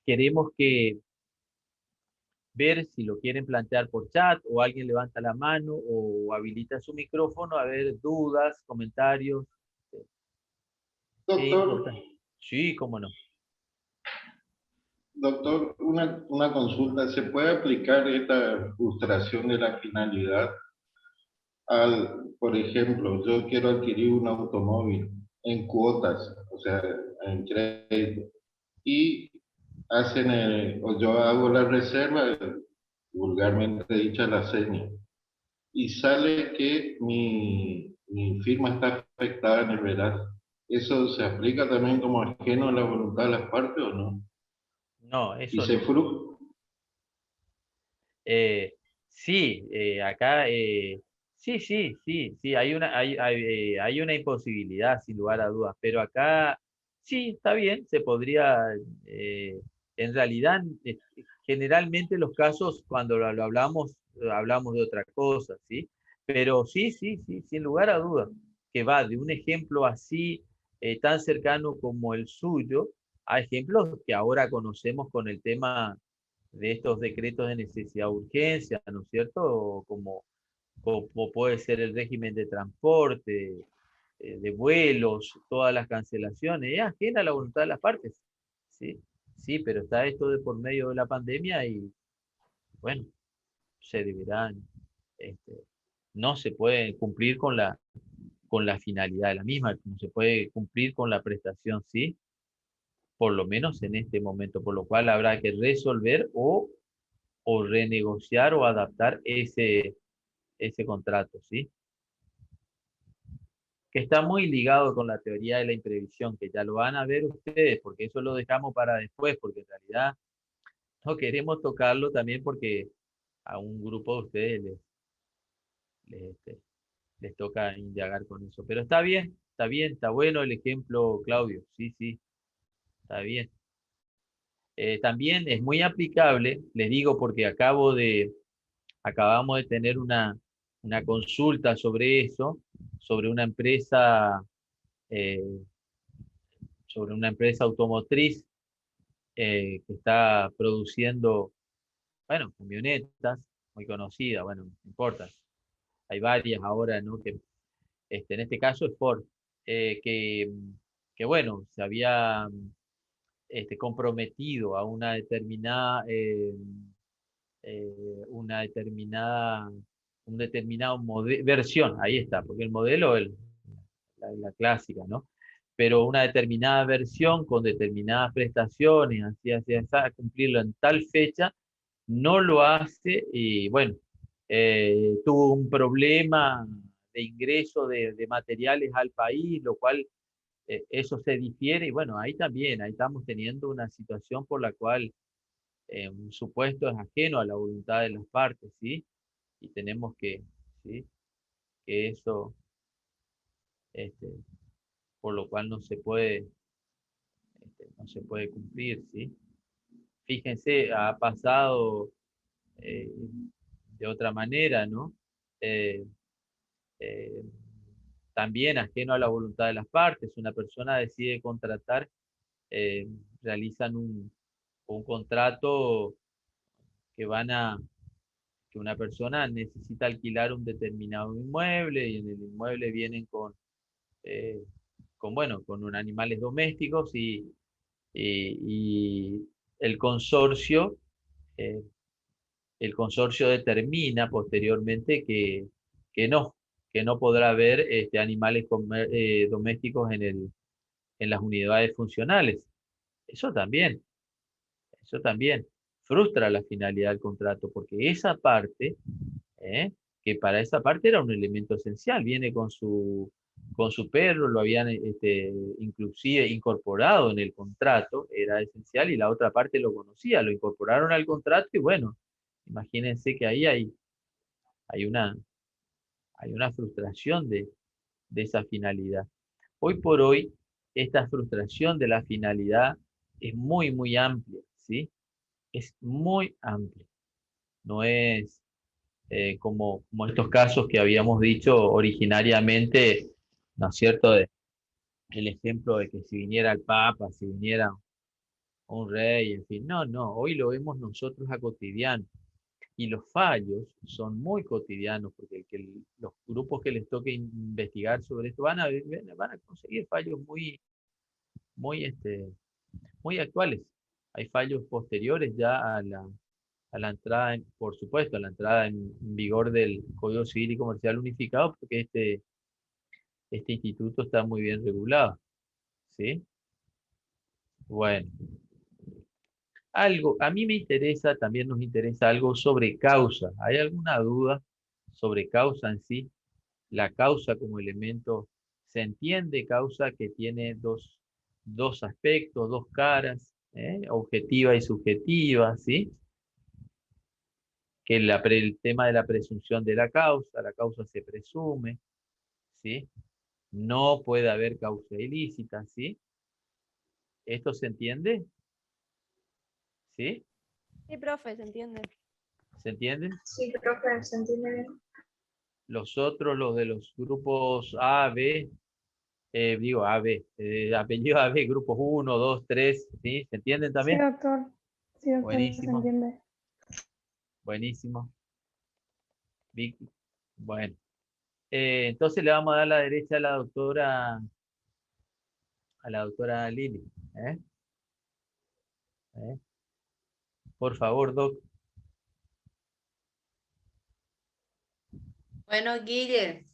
A: queremos ver si lo quieren plantear por chat o alguien levanta la mano o habilita su micrófono, a ver dudas, comentarios. Es
B: Doctor,
A: importante. Sí, cómo no.
B: doctor, una consulta. ¿Se puede aplicar esta frustración de la finalidad por ejemplo, yo quiero adquirir un automóvil en cuotas, o sea, en crédito, y o yo hago la reserva, vulgarmente dicha la seña, y sale que mi firma está afectada en el veraz? ¿Eso se aplica también como ajeno a la voluntad de las partes o no?
A: No,
B: Y
A: eso
B: se
A: no.
B: frustra.
A: Eh, sí, acá, sí, hay una imposibilidad, sin lugar a dudas, pero acá sí, está bien, se podría, eh, en realidad, generalmente los casos, cuando lo hablamos, hablamos de otra cosa, ¿sí? Pero sí, sin lugar a dudas, que va de un ejemplo así, tan cercano como el suyo, a ejemplos que ahora conocemos con el tema de estos decretos de necesidad de urgencia, ¿no es cierto? Como puede ser el régimen de transporte, de vuelos, todas las cancelaciones, es ajena a la voluntad de las partes. Sí, sí, pero está esto de por medio de la pandemia y bueno, se deberán, este, no se puede cumplir con la finalidad de la misma, no se puede cumplir con la prestación, sí, por lo menos en este momento, por lo cual habrá que resolver o renegociar o adaptar ese contrato, ¿sí? Que está muy ligado con la teoría de la imprevisión, que ya lo van a ver ustedes, porque eso lo dejamos para después, porque en realidad no queremos tocarlo también porque a un grupo de ustedes les toca indagar con eso. Pero está bien, está bueno el ejemplo, Claudio, sí, está bien. También es muy aplicable, les digo porque acabamos de tener una consulta sobre eso, sobre una empresa, eh, sobre una empresa automotriz que está produciendo, bueno, camionetas muy conocidas, bueno, no importa, hay varias ahora, ¿no? Que, en este caso es Ford, eh, que, que bueno, se había comprometido a una determinada, un determinado versión, ahí está, porque el modelo, la clásica, ¿no? Pero una determinada versión con determinadas prestaciones, así, a cumplirlo en tal fecha, no lo hace y bueno, tuvo un problema de ingreso de materiales al país, lo cual eso se difiere y bueno, ahí también, ahí estamos teniendo una situación por la cual un supuesto es ajeno a la voluntad de las partes, ¿sí? Y tenemos ¿sí? Que eso, este, por lo cual no se puede cumplir, ¿sí? Fíjense, ha pasado eh, de otra manera, ¿no? Eh, eh, También ajeno a la voluntad de las partes, una persona decide contratar, eh, realizan un contrato que que una persona necesita alquilar un determinado inmueble y en el inmueble vienen eh, bueno, con animales domésticos y el consorcio, eh, el consorcio determina posteriormente que no, que no podrá haber animales domésticos en las unidades funcionales. Eso también, eso también frustra la finalidad del contrato, porque esa parte, que para esa parte era un elemento esencial, viene con su perro, lo habían inclusive incorporado en el contrato, era esencial, y la otra parte lo conocía, lo incorporaron al contrato y bueno, imagínense que ahí hay hay una frustración de esa finalidad. Hoy por hoy, esta frustración de la finalidad es muy amplia, ¿sí? Es muy amplia. No es como estos casos que habíamos dicho originariamente, ¿no es cierto? el ejemplo de que si viniera el Papa, si viniera un rey, en fin. No, no, hoy lo vemos nosotros a cotidiano. Y los fallos son muy cotidianos, porque los grupos que les toque investigar sobre esto van a conseguir fallos muy, muy actuales. Hay fallos posteriores ya a la entrada, por supuesto, a la entrada en vigor del Código Civil y Comercial Unificado, porque este instituto está muy bien regulado. ¿Sí? Bueno, a mí me interesa, también nos interesa algo sobre causa. ¿Hay alguna duda sobre causa en sí? La causa como elemento, se entiende causa que tiene dos aspectos, dos caras, objetiva y subjetiva, ¿sí? Que el tema de la presunción de la causa se presume, ¿sí? No puede haber causa ilícita, ¿sí? ¿Esto se entiende? ¿Sí?
C: Sí, profe, se entiende.
A: ¿Se entiende?
D: Sí, profe, ¿se entiende bien?
A: Los otros, los de los grupos A, B, digo A, B, apellido A, B, grupos 1, 2, 3, ¿sí? ¿Se entienden
F: Sí,
A: también?
F: doctor. Sí, doctor, se
A: Buenísimo,
F: entiende.
A: buenísimo. Vicky. Bueno, entonces le vamos a dar la derecha a la doctora Lili. ¿Eh? ¿Eh? Por favor, Doc.
G: Bueno, Guille,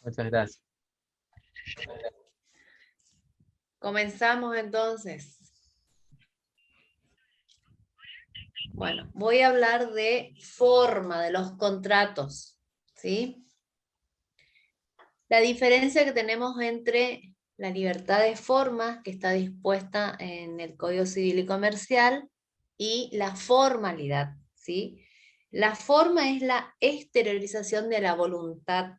A: Muchas gracias.
G: comenzamos entonces. Bueno, voy a hablar de forma de los contratos, ¿sí? La diferencia que tenemos entre la libertad de forma, que está dispuesta en el Código Civil y Comercial, y la formalidad, ¿sí? La forma es la exteriorización de la voluntad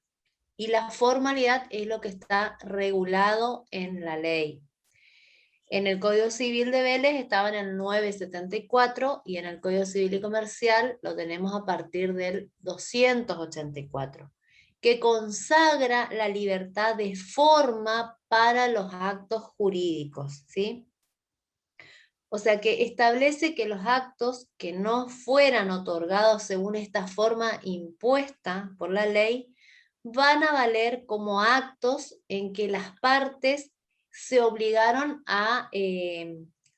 G: y la formalidad es lo que está regulado en la ley. En el Código Civil de Vélez estaba en el 974 y en el Código Civil y Comercial lo tenemos a partir del 284, que consagra la libertad de forma para los actos jurídicos, ¿sí? O sea que establece que los actos que no fueran otorgados según esta forma impuesta por la ley van a valer como actos en que las partes se obligaron a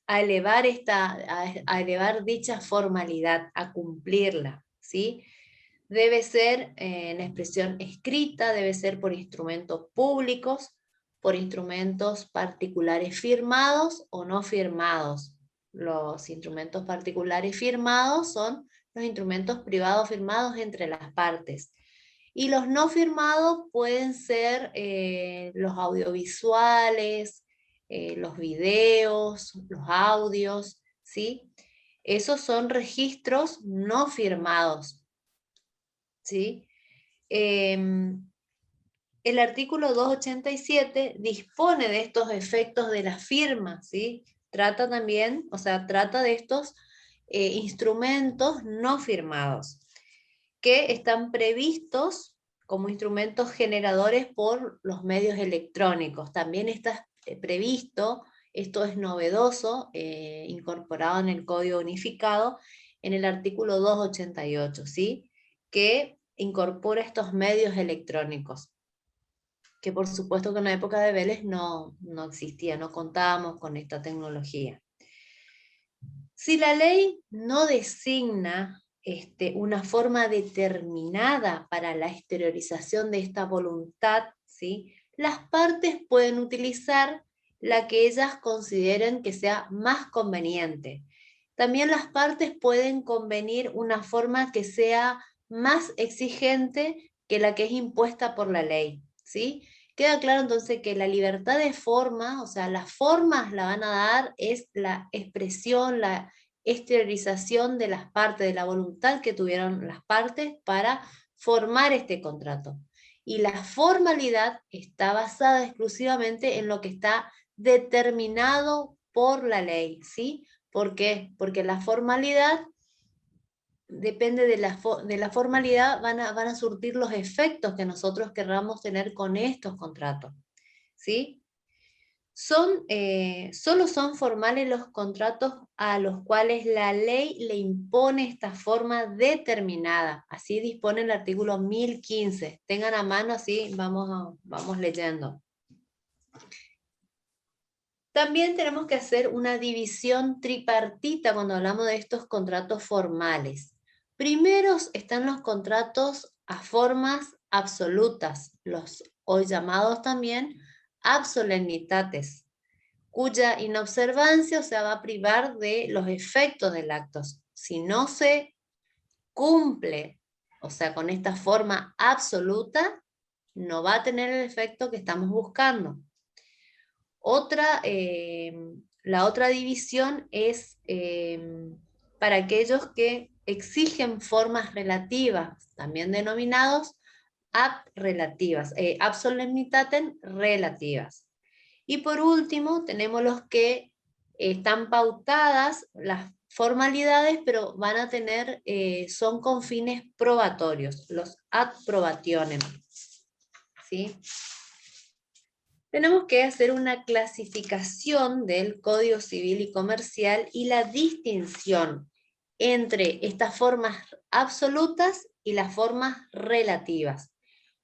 G: elevar, a elevar dicha formalidad, a cumplirla, ¿sí? Debe ser en expresión escrita, debe ser por instrumentos públicos, por instrumentos particulares firmados o no firmados. Los instrumentos particulares firmados son los instrumentos privados firmados entre las partes. Y los no firmados pueden ser los audiovisuales, los videos, los audios, ¿sí? Esos son registros no firmados, ¿sí? El artículo 287 dispone de estos efectos de la firma, ¿sí? Trata también, o sea, trata de estos instrumentos no firmados, que están previstos como instrumentos generadores por los medios electrónicos. También está previsto, esto es novedoso, incorporado en el Código Unificado, en el artículo 288, ¿sí? Que incorpora estos medios electrónicos, que por supuesto que en la época de Vélez no existía, no contábamos con esta tecnología. Si la ley no designa una forma determinada para la exteriorización de esta voluntad, ¿sí? Las partes pueden utilizar la que ellas consideren que sea más conveniente. También las partes pueden convenir una forma que sea más exigente que la que es impuesta por la ley, ¿sí? Queda claro entonces que la libertad de forma, o sea, las formas la van a dar es la expresión, la exteriorización de las partes, de la voluntad que tuvieron las partes para formar este contrato. Y la formalidad está basada exclusivamente en lo que está determinado por la ley, ¿sí? ¿Por qué? Porque la formalidad depende de la formalidad, van a surtir los efectos que nosotros querramos tener con estos contratos, ¿sí? Solo son formales los contratos a los cuales la ley le impone esta forma determinada. Así dispone el artículo 1015. Tengan a mano, así vamos leyendo. También tenemos que hacer una división tripartita cuando hablamos de estos contratos formales. Primero están los contratos a formas absolutas, los hoy llamados también absolemnitates, cuya inobservancia, o sea, va a privar de los efectos del acto. Si no se cumple, o sea, con esta forma absoluta, no va a tener el efecto que estamos buscando. La otra división es para aquellos que exigen formas relativas, también denominados absolemnitaten relativas. Y por último, tenemos los que están pautadas las formalidades, pero van a tener, son con fines probatorios, los ad probationem. ¿Sí? Tenemos que hacer una clasificación del Código Civil y Comercial y la distinción entre estas formas absolutas y las formas relativas.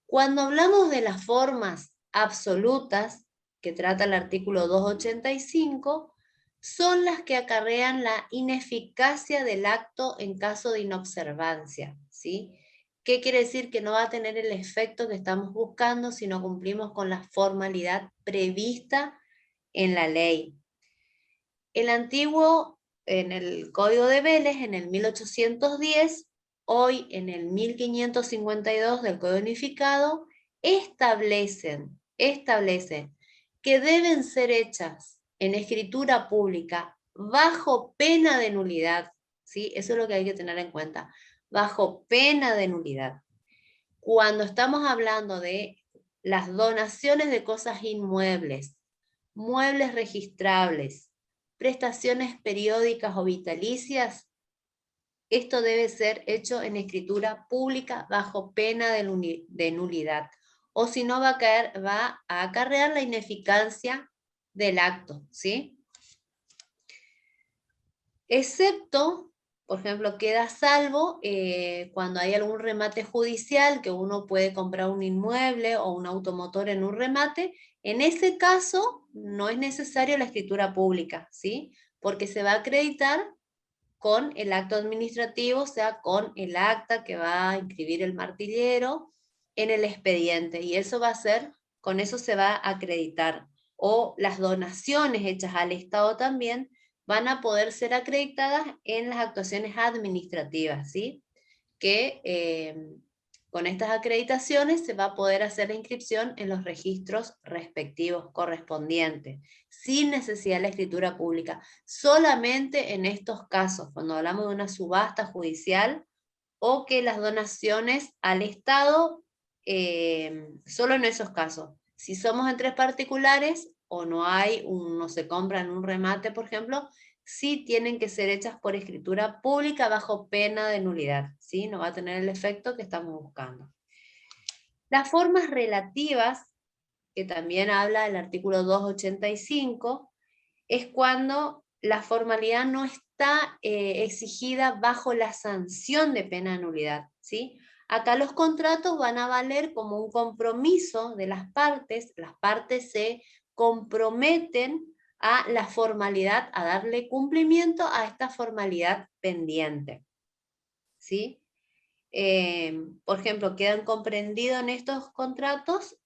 G: Cuando hablamos de las formas absolutas, que trata el artículo 285, son las que acarrean la ineficacia del acto en caso de inobservancia, ¿sí? ¿Qué quiere decir? Que no va a tener el efecto que estamos buscando si no cumplimos con la formalidad prevista en la ley. El antiguo, en el Código de Vélez, en el 1810, hoy en el 1552 del Código Unificado, establecen que deben ser hechas en escritura pública bajo pena de nulidad, ¿sí? Eso es lo que hay que tener en cuenta, bajo pena de nulidad. Cuando estamos hablando de las donaciones de cosas inmuebles, muebles registrables, prestaciones periódicas o vitalicias, esto debe ser hecho en escritura pública bajo pena de nulidad, o si no va a acarrear la ineficacia del acto, ¿sí? Excepto, por ejemplo, queda salvo cuando hay algún remate judicial, que uno puede comprar un inmueble o un automotor en un remate. En ese caso no es necesario la escritura pública, ¿sí? Porque se va a acreditar con el acto administrativo, o sea, con el acta que va a inscribir el martillero en el expediente, y eso va a ser, con eso se va a acreditar. O las donaciones hechas al Estado también van a poder ser acreditadas en las actuaciones administrativas, ¿sí? Que con estas acreditaciones se va a poder hacer la inscripción en los registros respectivos correspondientes, sin necesidad de la escritura pública. Solamente en estos casos, cuando hablamos de una subasta judicial, o que las donaciones al Estado, solo en esos casos. Si somos entre particulares, o no se compra en un remate, por ejemplo, sí tienen que ser hechas por escritura pública bajo pena de nulidad, ¿sí? No va a tener el efecto que estamos buscando. Las formas relativas, que también habla el artículo 285, es cuando la formalidad no está exigida bajo la sanción de pena de nulidad, ¿sí? Acá los contratos van a valer como un compromiso de las partes se comprometen a la formalidad, a darle cumplimiento a esta formalidad pendiente, ¿sí? Por ejemplo, quedan comprendidos en estos contratos,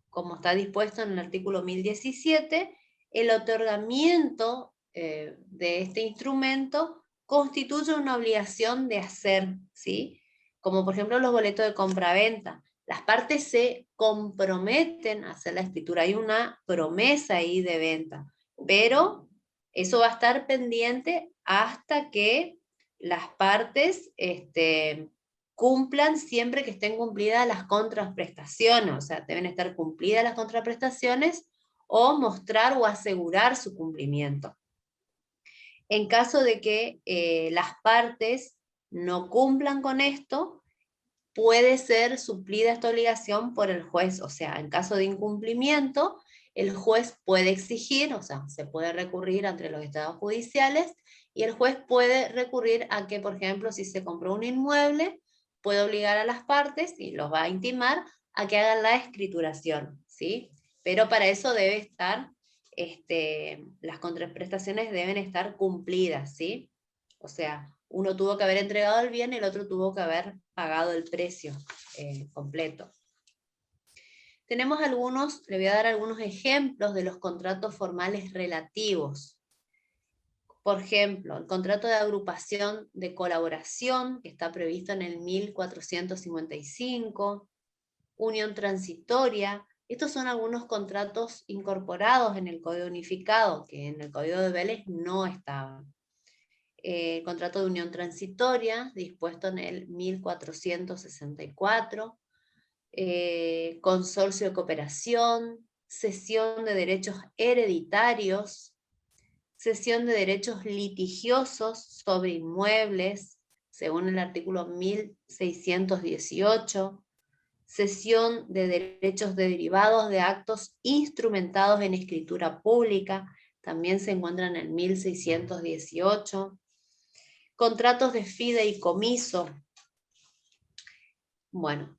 G: como está dispuesto en el artículo 1017, el otorgamiento de este instrumento constituye una obligación de hacer, ¿sí? Como por ejemplo los boletos de compra-venta. Las partes se comprometen a hacer la escritura, hay una promesa ahí de venta, pero eso va a estar pendiente hasta que las partes cumplan, siempre que estén cumplidas las contraprestaciones, o sea, deben estar cumplidas las contraprestaciones o mostrar o asegurar su cumplimiento. En caso de que las partes no cumplan con esto, puede ser suplida esta obligación por el juez, o sea, en caso de incumplimiento, el juez puede exigir, o sea, se puede recurrir ante los estados judiciales, y el juez puede recurrir a que, por ejemplo, si se compró un inmueble, puede obligar a las partes, y los va a intimar, a que hagan la escrituración, ¿sí? Pero para eso debe estar, las contraprestaciones deben estar cumplidas, ¿sí? O sea, uno tuvo que haber entregado el bien, el otro tuvo que haber pagado el precio completo. Tenemos algunos, le voy a dar algunos ejemplos de los contratos formales relativos. Por ejemplo, el contrato de agrupación de colaboración, que está previsto en el 1455, unión transitoria. Estos son algunos contratos incorporados en el Código Unificado, que en el Código de Vélez no estaban. Contrato de unión transitoria, dispuesto en el 1464. Consorcio de cooperación, cesión de derechos hereditarios, cesión de derechos litigiosos sobre inmuebles, según el artículo 1618, cesión de derechos derivados de actos instrumentados en escritura pública, también se encuentran en el 1618, contratos de fideicomiso. Bueno,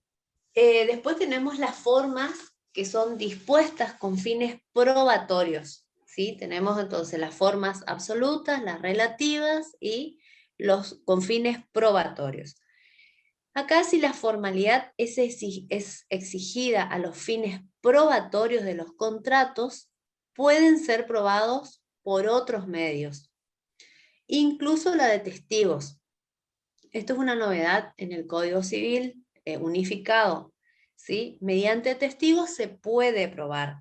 G: después tenemos las formas que son dispuestas con fines probatorios, ¿sí? Tenemos entonces las formas absolutas, las relativas y los con fines probatorios. Acá si la formalidad es exigida a los fines probatorios de los contratos, pueden ser probados por otros medios, incluso la de testigos. Esto es una novedad en el Código Civil unificado, ¿sí? Mediante testigos se puede probar.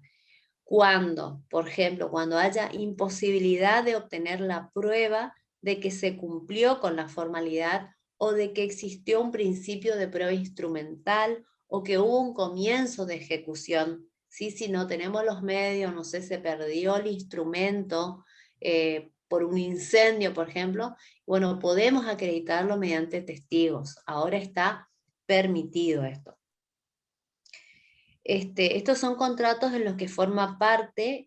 G: Cuando, por ejemplo, cuando haya imposibilidad de obtener la prueba de que se cumplió con la formalidad, o de que existió un principio de prueba instrumental, o que hubo un comienzo de ejecución. ¿Sí? Si no tenemos los medios, no sé, se perdió el instrumento por un incendio, por ejemplo, bueno, podemos acreditarlo mediante testigos. Ahora está permitido esto. Estos son contratos en los que forma parte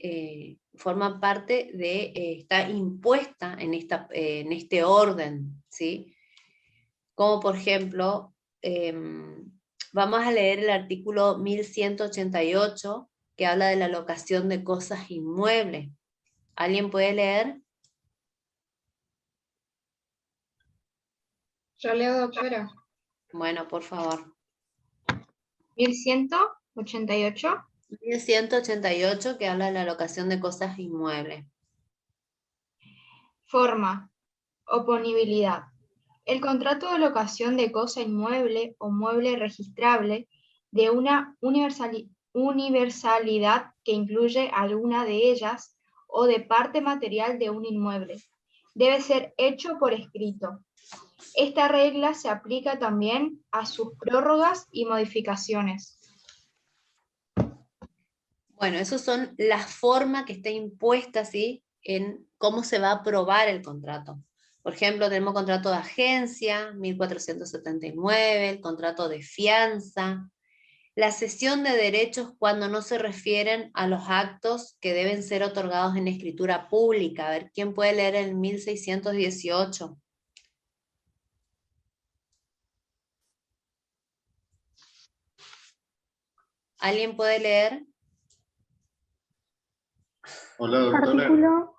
G: de, está impuesta en este orden, ¿sí? Como por ejemplo, vamos a leer el artículo 1188, que habla de la locación de cosas inmuebles. ¿Alguien puede leer?
H: Yo leo, doctora.
G: Bueno, por favor.
H: 1188.
G: 1188, que habla de la locación de cosas inmuebles.
H: Forma. Oponibilidad. El contrato de locación de cosa inmueble o mueble registrable de una universalidad que incluye alguna de ellas o de parte material de un inmueble debe ser hecho por escrito. Esta regla se aplica también a sus prórrogas y modificaciones.
G: Bueno, esas son las formas que está impuesta, ¿sí?, en cómo se va a aprobar el contrato. Por ejemplo, tenemos contrato de agencia, 1479, el contrato de fianza, la cesión de derechos cuando no se refieren a los actos que deben ser otorgados en escritura pública. A ver, ¿quién puede leer el 1618? ¿Alguien puede leer?
B: Hola, doctora.
F: Artículo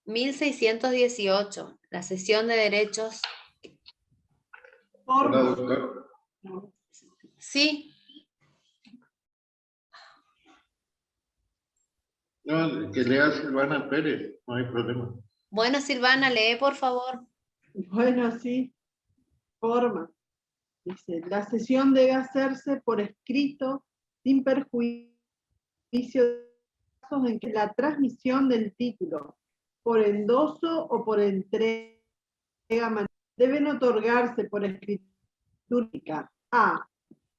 G: 1618, la cesión de derechos.
B: Hola, doctor.
G: Sí.
B: No, que lea Silvana Pérez, no hay problema.
G: Bueno, Silvana, lee, por favor.
E: Bueno, sí. Forma. Dice, la cesión debe hacerse por escrito sin perjuicio de casos en que la transmisión del título por endoso o por entrega deben otorgarse por escritura a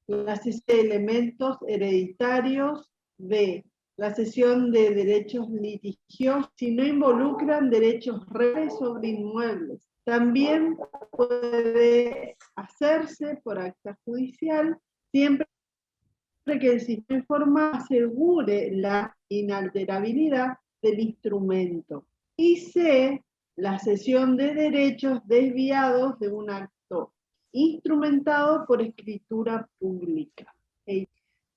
E: la cesión de elementos hereditarios, b la cesión de derechos litigiosos si no involucran derechos reales sobre inmuebles. También puede hacerse por acta judicial siempre que el sistema informal asegure la inalterabilidad del instrumento. Y C, la cesión de derechos desviados de un acto instrumentado por escritura pública.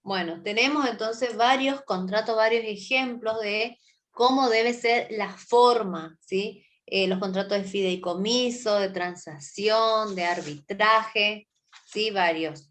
G: Bueno, tenemos entonces varios contratos, varios ejemplos de cómo debe ser la forma, ¿sí? Los contratos de fideicomiso, de transacción, de arbitraje, ¿sí? Varios.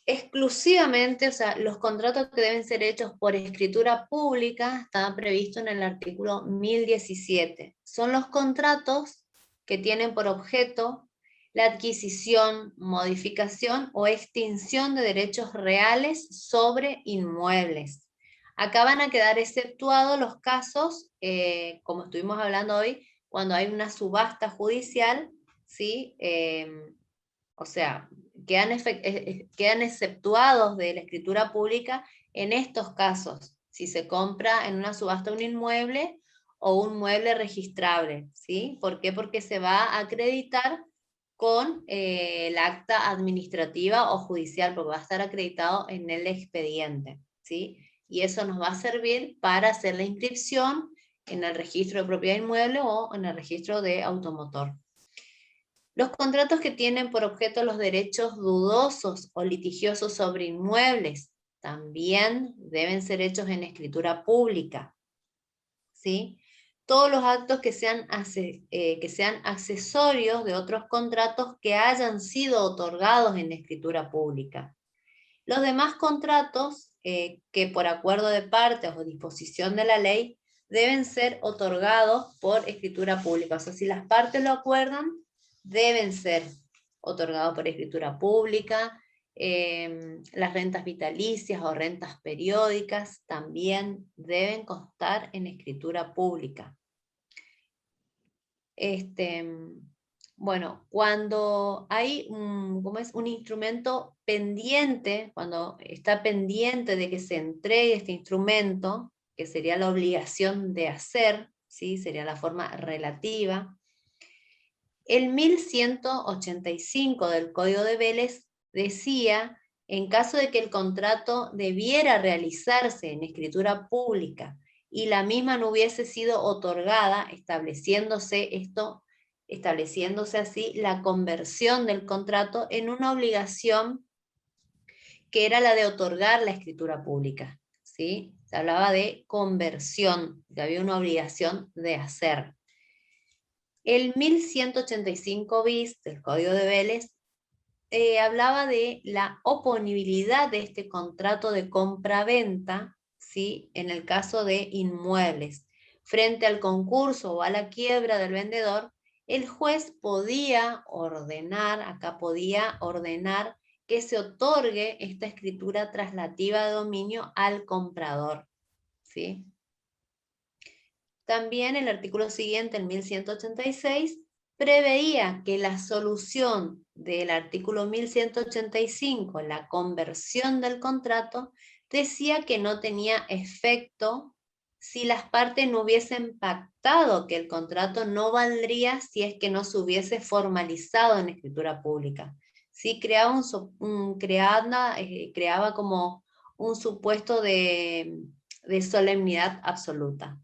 G: Exclusivamente, o sea, los contratos que deben ser hechos por escritura pública están previstos en el artículo 1017. Son los contratos que tienen por objeto la adquisición, modificación o extinción de derechos reales sobre inmuebles. Acá van a quedar exceptuados los casos, como estuvimos hablando hoy, cuando hay una subasta judicial, ¿sí? O sea, quedan exceptuados de la escritura pública en estos casos, si se compra en una subasta un inmueble o un mueble registrable, ¿sí? ¿Por qué? Porque se va a acreditar con el acta administrativa o judicial, porque va a estar acreditado en el expediente, ¿sí? Y eso nos va a servir para hacer la inscripción en el registro de propiedad inmueble o en el registro de automotor. Los contratos que tienen por objeto los derechos dudosos o litigiosos sobre inmuebles también deben ser hechos en escritura pública, ¿sí? Todos los actos que sean accesorios de otros contratos que hayan sido otorgados en escritura pública. Los demás contratos que por acuerdo de partes o disposición de la ley deben ser otorgados por escritura pública. O sea, si las partes lo acuerdan, deben ser otorgados por escritura pública. Las rentas vitalicias o rentas periódicas también deben constar en escritura pública. Bueno, cuando hay un instrumento pendiente, cuando está pendiente de que se entregue este instrumento, que sería la obligación de hacer, ¿sí? Sería la forma relativa. El 1185 del Código de Vélez decía, en caso de que el contrato debiera realizarse en escritura pública y la misma no hubiese sido otorgada, estableciéndose así la conversión del contrato en una obligación que era la de otorgar la escritura pública, ¿sí? Se hablaba de conversión, que había una obligación de hacer. El 1185 bis del Código de Vélez hablaba de la oponibilidad de este contrato de compra-venta, ¿sí? En el caso de inmuebles. Frente al concurso o a la quiebra del vendedor, el juez podía ordenar que se otorgue esta escritura traslativa de dominio al comprador, ¿sí? También el artículo siguiente, el 1186, preveía que la solución del artículo 1185, la conversión del contrato, decía que no tenía efecto si las partes no hubiesen pactado que el contrato no valdría si es que no se hubiese formalizado en escritura pública. Sí, creaba como un supuesto de solemnidad absoluta.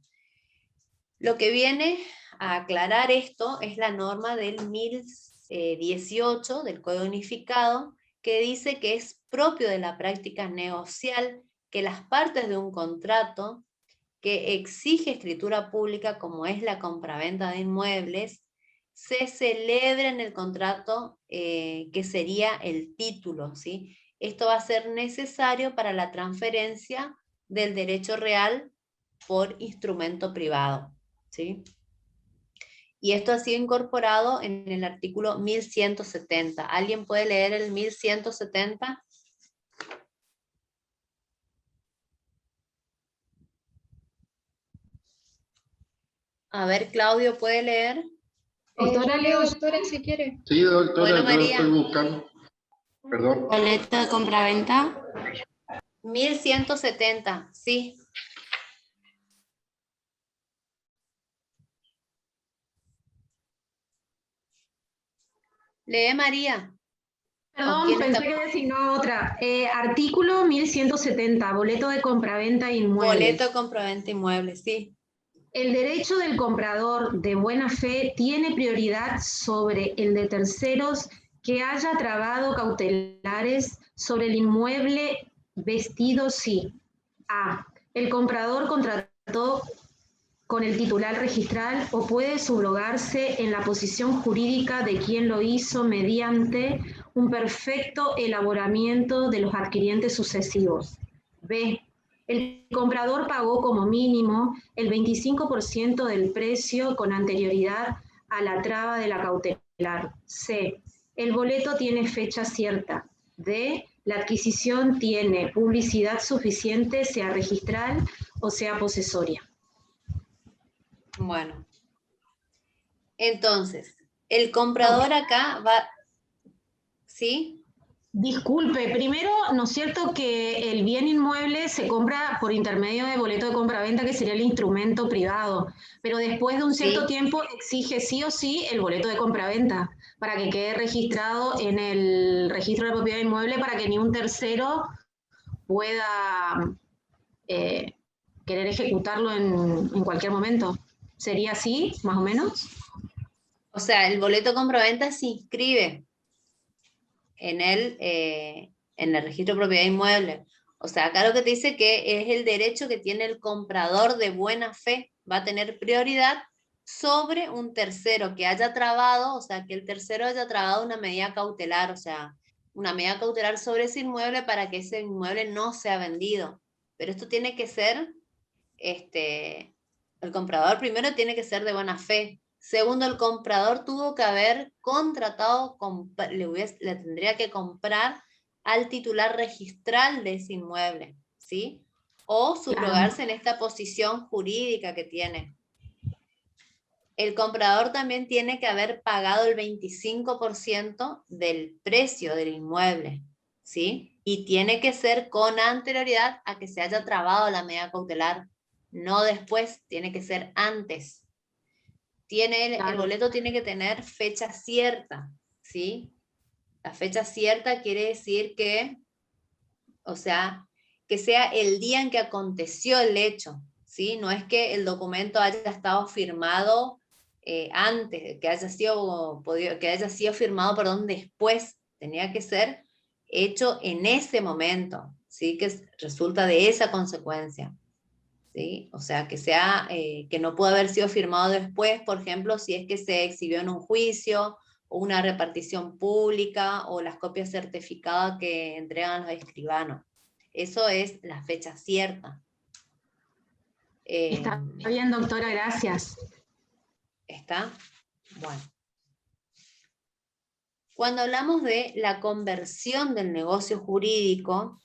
G: Lo que viene a aclarar esto es la norma del 1018 del Código Unificado, que dice que es propio de la práctica negocial que las partes de un contrato que exige escritura pública, como es la compraventa de inmuebles, se celebre en el contrato que sería el título, ¿sí? Esto va a ser necesario para la transferencia del derecho real por instrumento privado, ¿sí? Y esto ha sido incorporado en el artículo 1170. ¿Alguien puede leer el 1170? A ver, Claudio, ¿puede leer?
H: Doctora, leo, doctora, si quiere.
B: Sí, doctora,
G: Bueno,
B: yo
G: María.
B: estoy buscando. Perdón.
D: Boleta de compraventa.
G: 1170, sí. Lee, María.
I: Perdón,
G: quién
I: pensé
G: está?
I: que designó otra. Artículo 1170, boleto de compraventa de inmuebles.
G: Boleto de compraventa inmueble, sí.
I: El derecho del comprador de buena fe tiene prioridad sobre el de terceros que haya trabado cautelares sobre el inmueble vestido si a. El comprador contrató con el titular registral o puede subrogarse en la posición jurídica de quien lo hizo mediante un perfecto elaboramiento de los adquirientes sucesivos. B. El comprador pagó como mínimo el 25% del precio con anterioridad a la traba de la cautelar. C. El boleto tiene fecha cierta. D. La adquisición tiene publicidad suficiente, sea registral o sea posesoria.
G: Bueno. Entonces, el comprador acá va... ¿Sí?
I: Disculpe, primero, ¿no es cierto que el bien inmueble se compra por intermedio de boleto de compra-venta, que sería el instrumento privado, pero después de un cierto tiempo exige sí o sí el boleto de compra-venta para que quede registrado en el registro de propiedad inmueble para que ni un tercero pueda querer ejecutarlo en cualquier momento? ¿Sería así, más o menos?
G: O sea, el boleto de compra-venta se inscribe en el registro de propiedad inmueble. O sea, acá lo que te dice que es el derecho que tiene el comprador de buena fe, va a tener prioridad sobre un tercero que haya trabado, o sea, que el tercero haya trabado una medida cautelar, o sea, una medida cautelar sobre ese inmueble para que ese inmueble no sea vendido. Pero esto tiene que ser, el comprador primero tiene que ser de buena fe. Segundo, el comprador tuvo que haber contratado, le tendría que comprar al titular registral de ese inmueble, ¿sí? O subrogarse en esta posición jurídica que tiene. El comprador también tiene que haber pagado el 25% del precio del inmueble, ¿sí? Y tiene que ser con anterioridad a que se haya trabado la medida cautelar, no después, tiene que ser antes. El boleto tiene que tener fecha cierta, ¿sí? La fecha cierta quiere decir que, o sea, que sea el día en que aconteció el hecho, ¿sí? No es que el documento haya estado firmado antes, que haya sido firmado, perdón, después. Tenía que ser hecho en ese momento, ¿sí? Que resulta de esa consecuencia. ¿Sí? O sea, que no pudo haber sido firmado después, por ejemplo, si es que se exhibió en un juicio, o una repartición pública, o las copias certificadas que entregan los escribanos. Eso es la fecha cierta.
I: Está bien, doctora, gracias.
G: ¿Está? Bueno. Cuando hablamos de la conversión del negocio jurídico,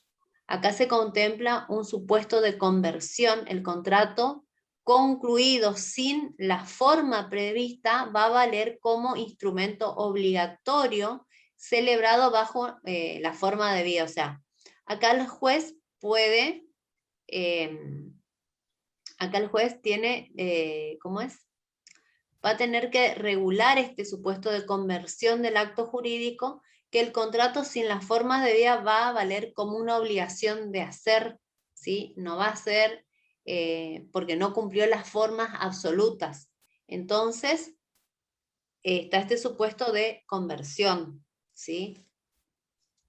G: acá se contempla un supuesto de conversión. El contrato concluido sin la forma prevista va a valer como instrumento obligatorio celebrado bajo la forma debida. O sea, acá el juez puede, acá el juez tiene, ¿cómo es? Va a tener que regular este supuesto de conversión del acto jurídico, que el contrato sin las formas debidas va a valer como una obligación de hacer, ¿sí? No va a ser porque no cumplió las formas absolutas. Entonces, está este supuesto de conversión, ¿sí?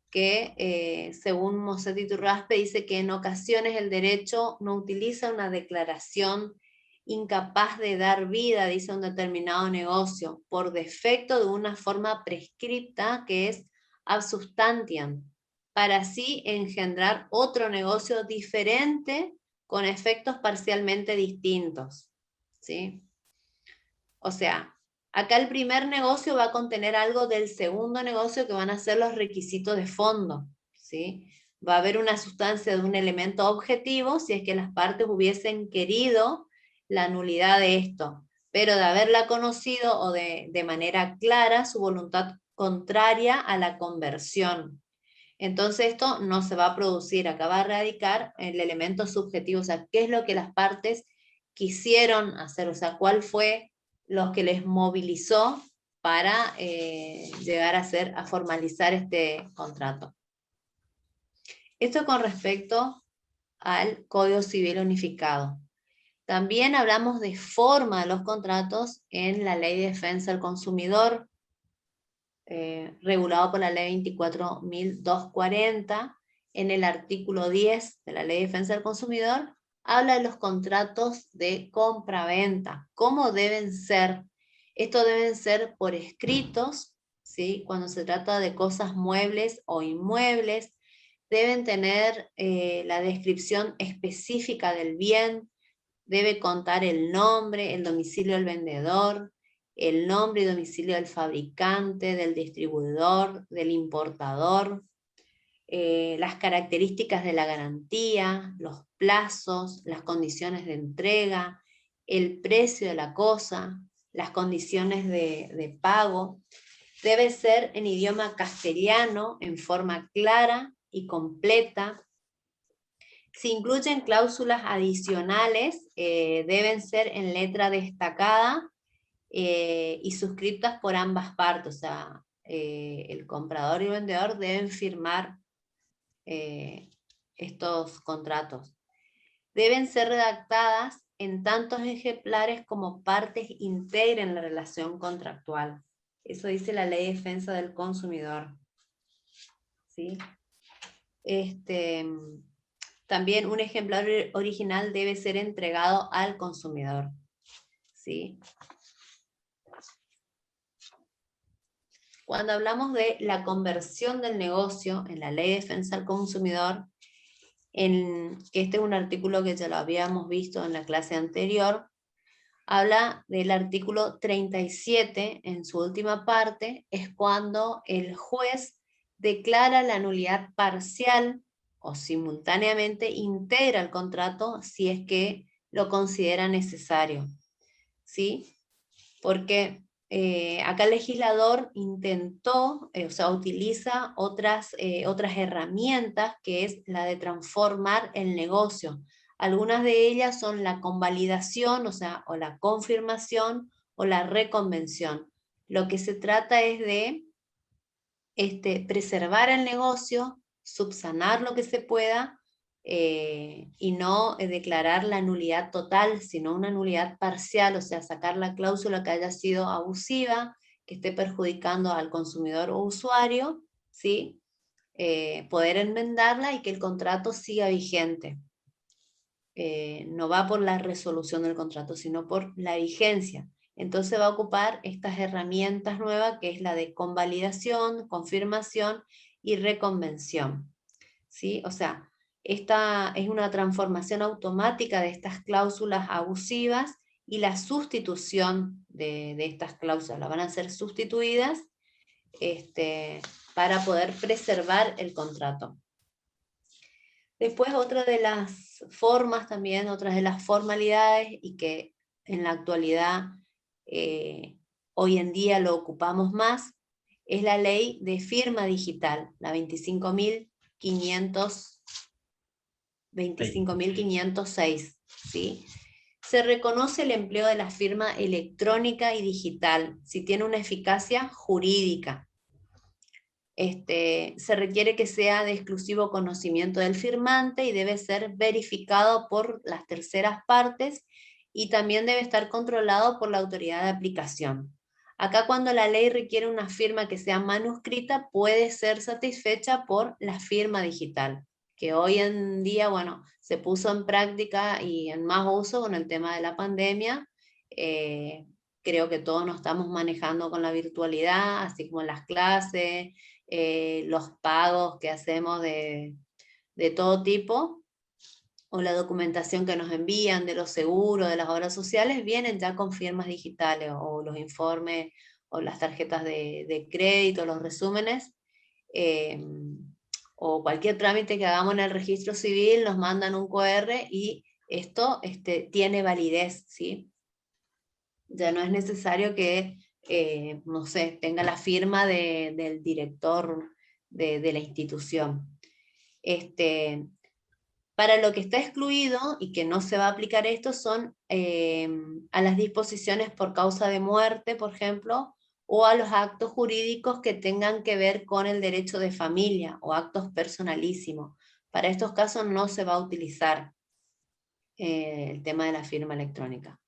G: Que según Moset y Turraspe dice que en ocasiones el derecho no utiliza una declaración incapaz de dar vida, dice, a un determinado negocio, por defecto de una forma prescripta que es ab substantiam, para así engendrar otro negocio diferente con efectos parcialmente distintos, ¿sí? O sea, acá el primer negocio va a contener algo del segundo negocio que van a ser los requisitos de fondo, ¿sí? Va a haber una sustancia de un elemento objetivo si es que las partes hubiesen querido la nulidad de esto, pero de haberla conocido o de manera clara su voluntad contraria a la conversión. Entonces esto no se va a producir, acá va a radicar el elemento subjetivo, o sea, qué es lo que las partes quisieron hacer, o sea, cuál fue lo que les movilizó para llegar a formalizar este contrato. Esto con respecto al Código Civil Unificado. También hablamos de forma de los contratos en la Ley de Defensa del Consumidor, regulado por la Ley 24.240, en el artículo 10 de la Ley de Defensa del Consumidor, habla de los contratos de compra-venta, cómo deben ser. Estos deben ser por escritos, ¿sí? Cuando se trata de cosas muebles o inmuebles, deben tener la descripción específica del bien, debe contar el nombre, el domicilio del vendedor, el nombre y domicilio del fabricante, del distribuidor, del importador, las características de la garantía, los plazos, las condiciones de entrega, el precio de la cosa, las condiciones de pago. Debe ser en idioma castellano, en forma clara y completa. Si incluyen cláusulas adicionales, deben ser en letra destacada y suscritas por ambas partes. O sea, el comprador y el vendedor deben firmar estos contratos. Deben ser redactadas en tantos ejemplares como partes integren la relación contractual. Eso dice la Ley de Defensa del Consumidor. ¿Sí? También un ejemplar original debe ser entregado al consumidor. ¿Sí? Cuando hablamos de la conversión del negocio en la Ley de Defensa del Consumidor, este es un artículo que ya lo habíamos visto en la clase anterior, habla del artículo 37 en su última parte, es cuando el juez declara la nulidad parcial o simultáneamente integra el contrato si es que lo considera necesario. ¿Sí? Porque acá el legislador intentó, o sea, utiliza otras herramientas, que es la de transformar el negocio. Algunas de ellas son la convalidación, o sea, o la confirmación, o la reconvención. Lo que se trata es de preservar el negocio, subsanar lo que se pueda, y no declarar la nulidad total, sino una nulidad parcial, o sea, sacar la cláusula que haya sido abusiva, que esté perjudicando al consumidor o usuario, ¿sí? Poder enmendarla y que el contrato siga vigente. No va por la resolución del contrato, sino por la vigencia. Entonces va a ocupar estas herramientas nuevas, que es la de convalidación, confirmación y reconvención. ¿Sí? O sea, esta es una transformación automática de estas cláusulas abusivas y la sustitución de estas cláusulas. Van a ser sustituidas para poder preservar el contrato. Después, otra de las formas también, otras de las formalidades, y que en la actualidad hoy en día lo ocupamos más, es la ley de firma digital, la 25.506, ¿sí? Se reconoce el empleo de la firma electrónica y digital, si tiene una eficacia jurídica. Se requiere que sea de exclusivo conocimiento del firmante y debe ser verificado por las terceras partes, y también debe estar controlado por la autoridad de aplicación. Acá, cuando la ley requiere una firma que sea manuscrita, puede ser satisfecha por la firma digital, que hoy en día, bueno, se puso en práctica y en más uso con el tema de la pandemia. Creo que todos nos estamos manejando con la virtualidad, así como las clases, los pagos que hacemos de todo tipo, o la documentación que nos envían de los seguros, de las obras sociales, vienen ya con firmas digitales, o los informes, o las tarjetas de crédito, los resúmenes, o cualquier trámite que hagamos en el registro civil, nos mandan un QR y esto tiene validez, ¿sí? Ya no es necesario que, no sé, tenga la firma del director de la institución. Para lo que está excluido y que no se va a aplicar esto son a las disposiciones por causa de muerte, por ejemplo, o a los actos jurídicos que tengan que ver con el derecho de familia o actos personalísimos. Para estos casos no se va a utilizar el tema de la firma electrónica.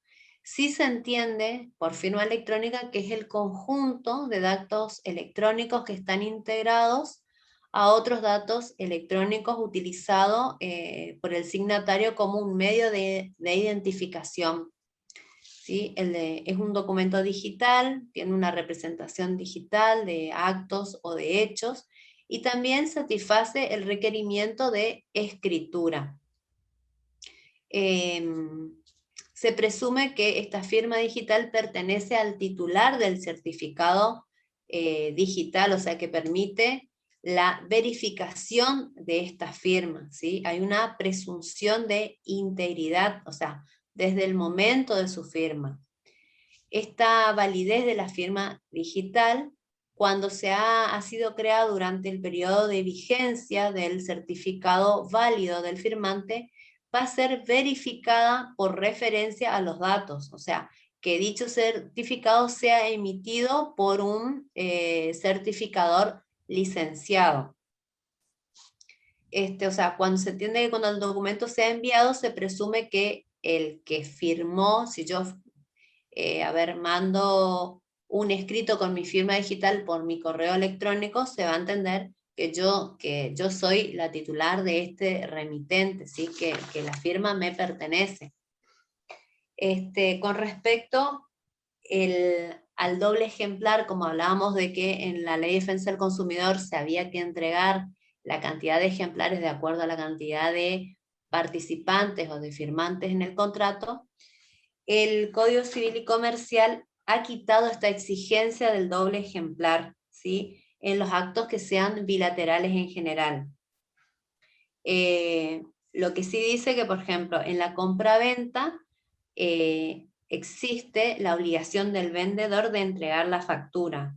G: Sí se entiende por firma electrónica que es el conjunto de datos electrónicos que están integrados a otros datos electrónicos utilizados por el signatario como un medio de identificación. ¿Sí? Es un documento digital, tiene una representación digital de actos o de hechos, y también satisface el requerimiento de escritura. Se presume que esta firma digital pertenece al titular del certificado digital, o sea que permite la verificación de esta firma, ¿sí? Hay una presunción de integridad, o sea, desde el momento de su firma. Esta validez de la firma digital, cuando ha sido creada durante el periodo de vigencia del certificado válido del firmante, va a ser verificada por referencia a los datos, o sea, que dicho certificado sea emitido por un certificador licenciado. O sea, cuando se entiende que cuando el documento sea enviado, se presume que el que firmó, si yo, mando un escrito con mi firma digital por mi correo electrónico, se va a entender que yo soy la titular de este remitente, ¿sí? que la firma me pertenece. Con respecto al doble ejemplar, como hablábamos de que en la Ley de Defensa del Consumidor se había que entregar la cantidad de ejemplares de acuerdo a la cantidad de participantes o de firmantes en el contrato, el Código Civil y Comercial ha quitado esta exigencia del doble ejemplar, ¿sí? En los actos que sean bilaterales en general. Lo que sí dice que, por ejemplo, en la compra-venta existe la obligación del vendedor de entregar la factura,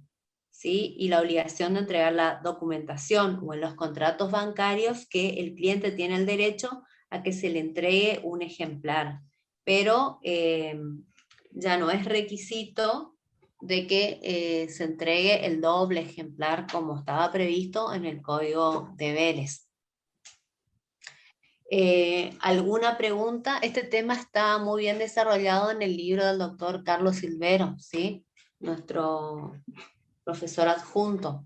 G: ¿sí? Y la obligación de entregar la documentación, o en los contratos bancarios que el cliente tiene el derecho a que se le entregue un ejemplar, pero ya no es requisito de que se entregue el doble ejemplar como estaba previsto en el Código de Vélez. ¿Alguna pregunta? Este tema está muy bien desarrollado en el libro del doctor Carlos Silvero, ¿sí? Nuestro profesor adjunto.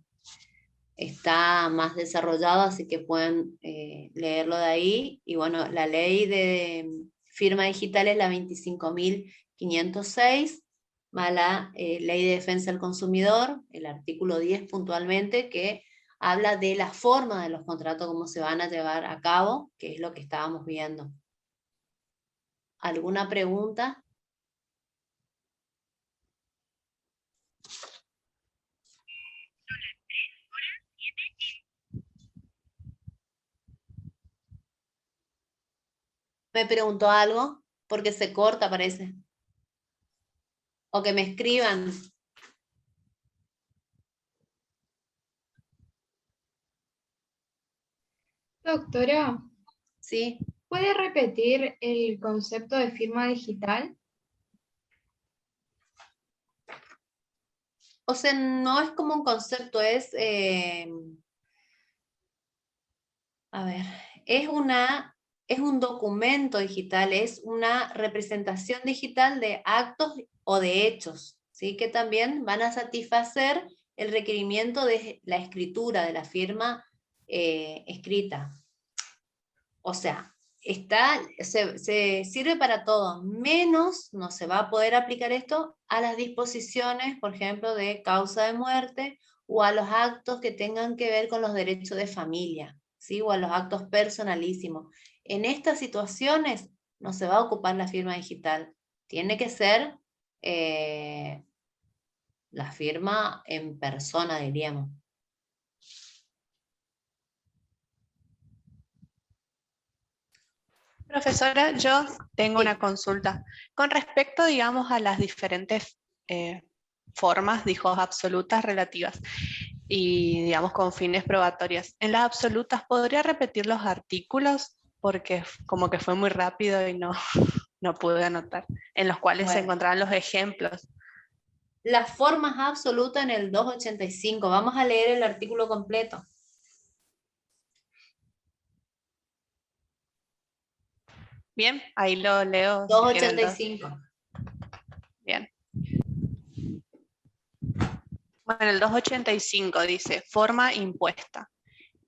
G: Está más desarrollado, así que pueden leerlo de ahí. Y bueno, la ley de firma digital es la 25.506, más la ley de defensa del consumidor, el artículo 10 puntualmente, que habla de la forma de los contratos, cómo se van a llevar a cabo, que es lo que estábamos viendo. ¿Alguna pregunta? ¿Me preguntó algo? Porque se corta, parece. O que me escriban.
H: Doctora,
G: ¿Sí?
H: ¿puede repetir el concepto de firma digital?
G: O sea, no es como un concepto, es... es un documento digital, es una representación digital de actos o de hechos, ¿sí? Que también van a satisfacer el requerimiento de la escritura, de la firma escrita. O sea, se sirve para todo, menos no se va a poder aplicar esto a las disposiciones, por ejemplo, de causa de muerte o a los actos que tengan que ver con los derechos de familia, ¿sí? O a los actos personalísimos. En estas situaciones no se va a ocupar la firma digital, tiene que ser la firma en persona, diríamos.
J: Profesora, yo tengo una consulta. Con respecto, digamos, a las diferentes formas, dijo, absolutas, relativas, y, digamos, con fines probatorias. En las absolutas, ¿podría repetir los artículos? Porque como que fue muy rápido y no pude anotar, en los cuales se encontraban los ejemplos.
G: las formas absolutas en el 285. Vamos a leer el artículo completo.
J: Bien, ahí lo leo. Si quieren,
G: 285.
J: Bien. Bueno, el 285 dice, forma impuesta.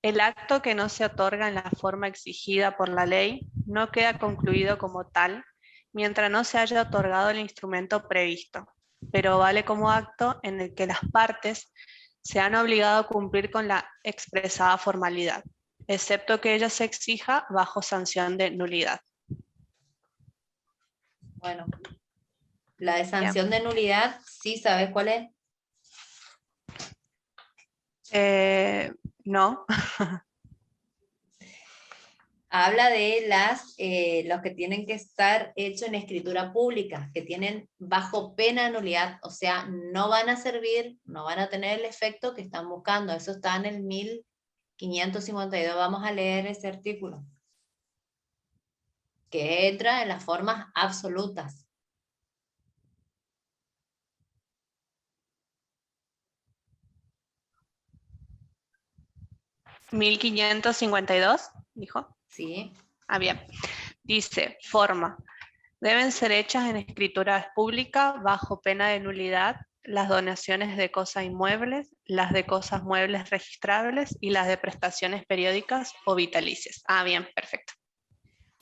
J: El acto que no se otorga en la forma exigida por la ley no queda concluido como tal mientras no se haya otorgado el instrumento previsto, pero vale como acto en el que las partes se han obligado a cumplir con la expresada formalidad, excepto que ella se exija bajo sanción de nulidad.
G: Bueno, la de sanción de nulidad, ¿sí sabes cuál es?
J: No.
G: Habla de los que tienen que estar hechos en escritura pública, que tienen bajo pena de nulidad, o sea, no van a servir, no van a tener el efecto que están buscando. Eso está en el 1552. Vamos a leer ese artículo, que entra en las formas absolutas.
J: ¿1552? Dijo.
G: Sí.
J: Ah, bien. Dice, forma. Deben ser hechas en escritura pública bajo pena de nulidad las donaciones de cosas inmuebles, las de cosas muebles registrables y las de prestaciones periódicas o vitalicias. Ah, bien, perfecto.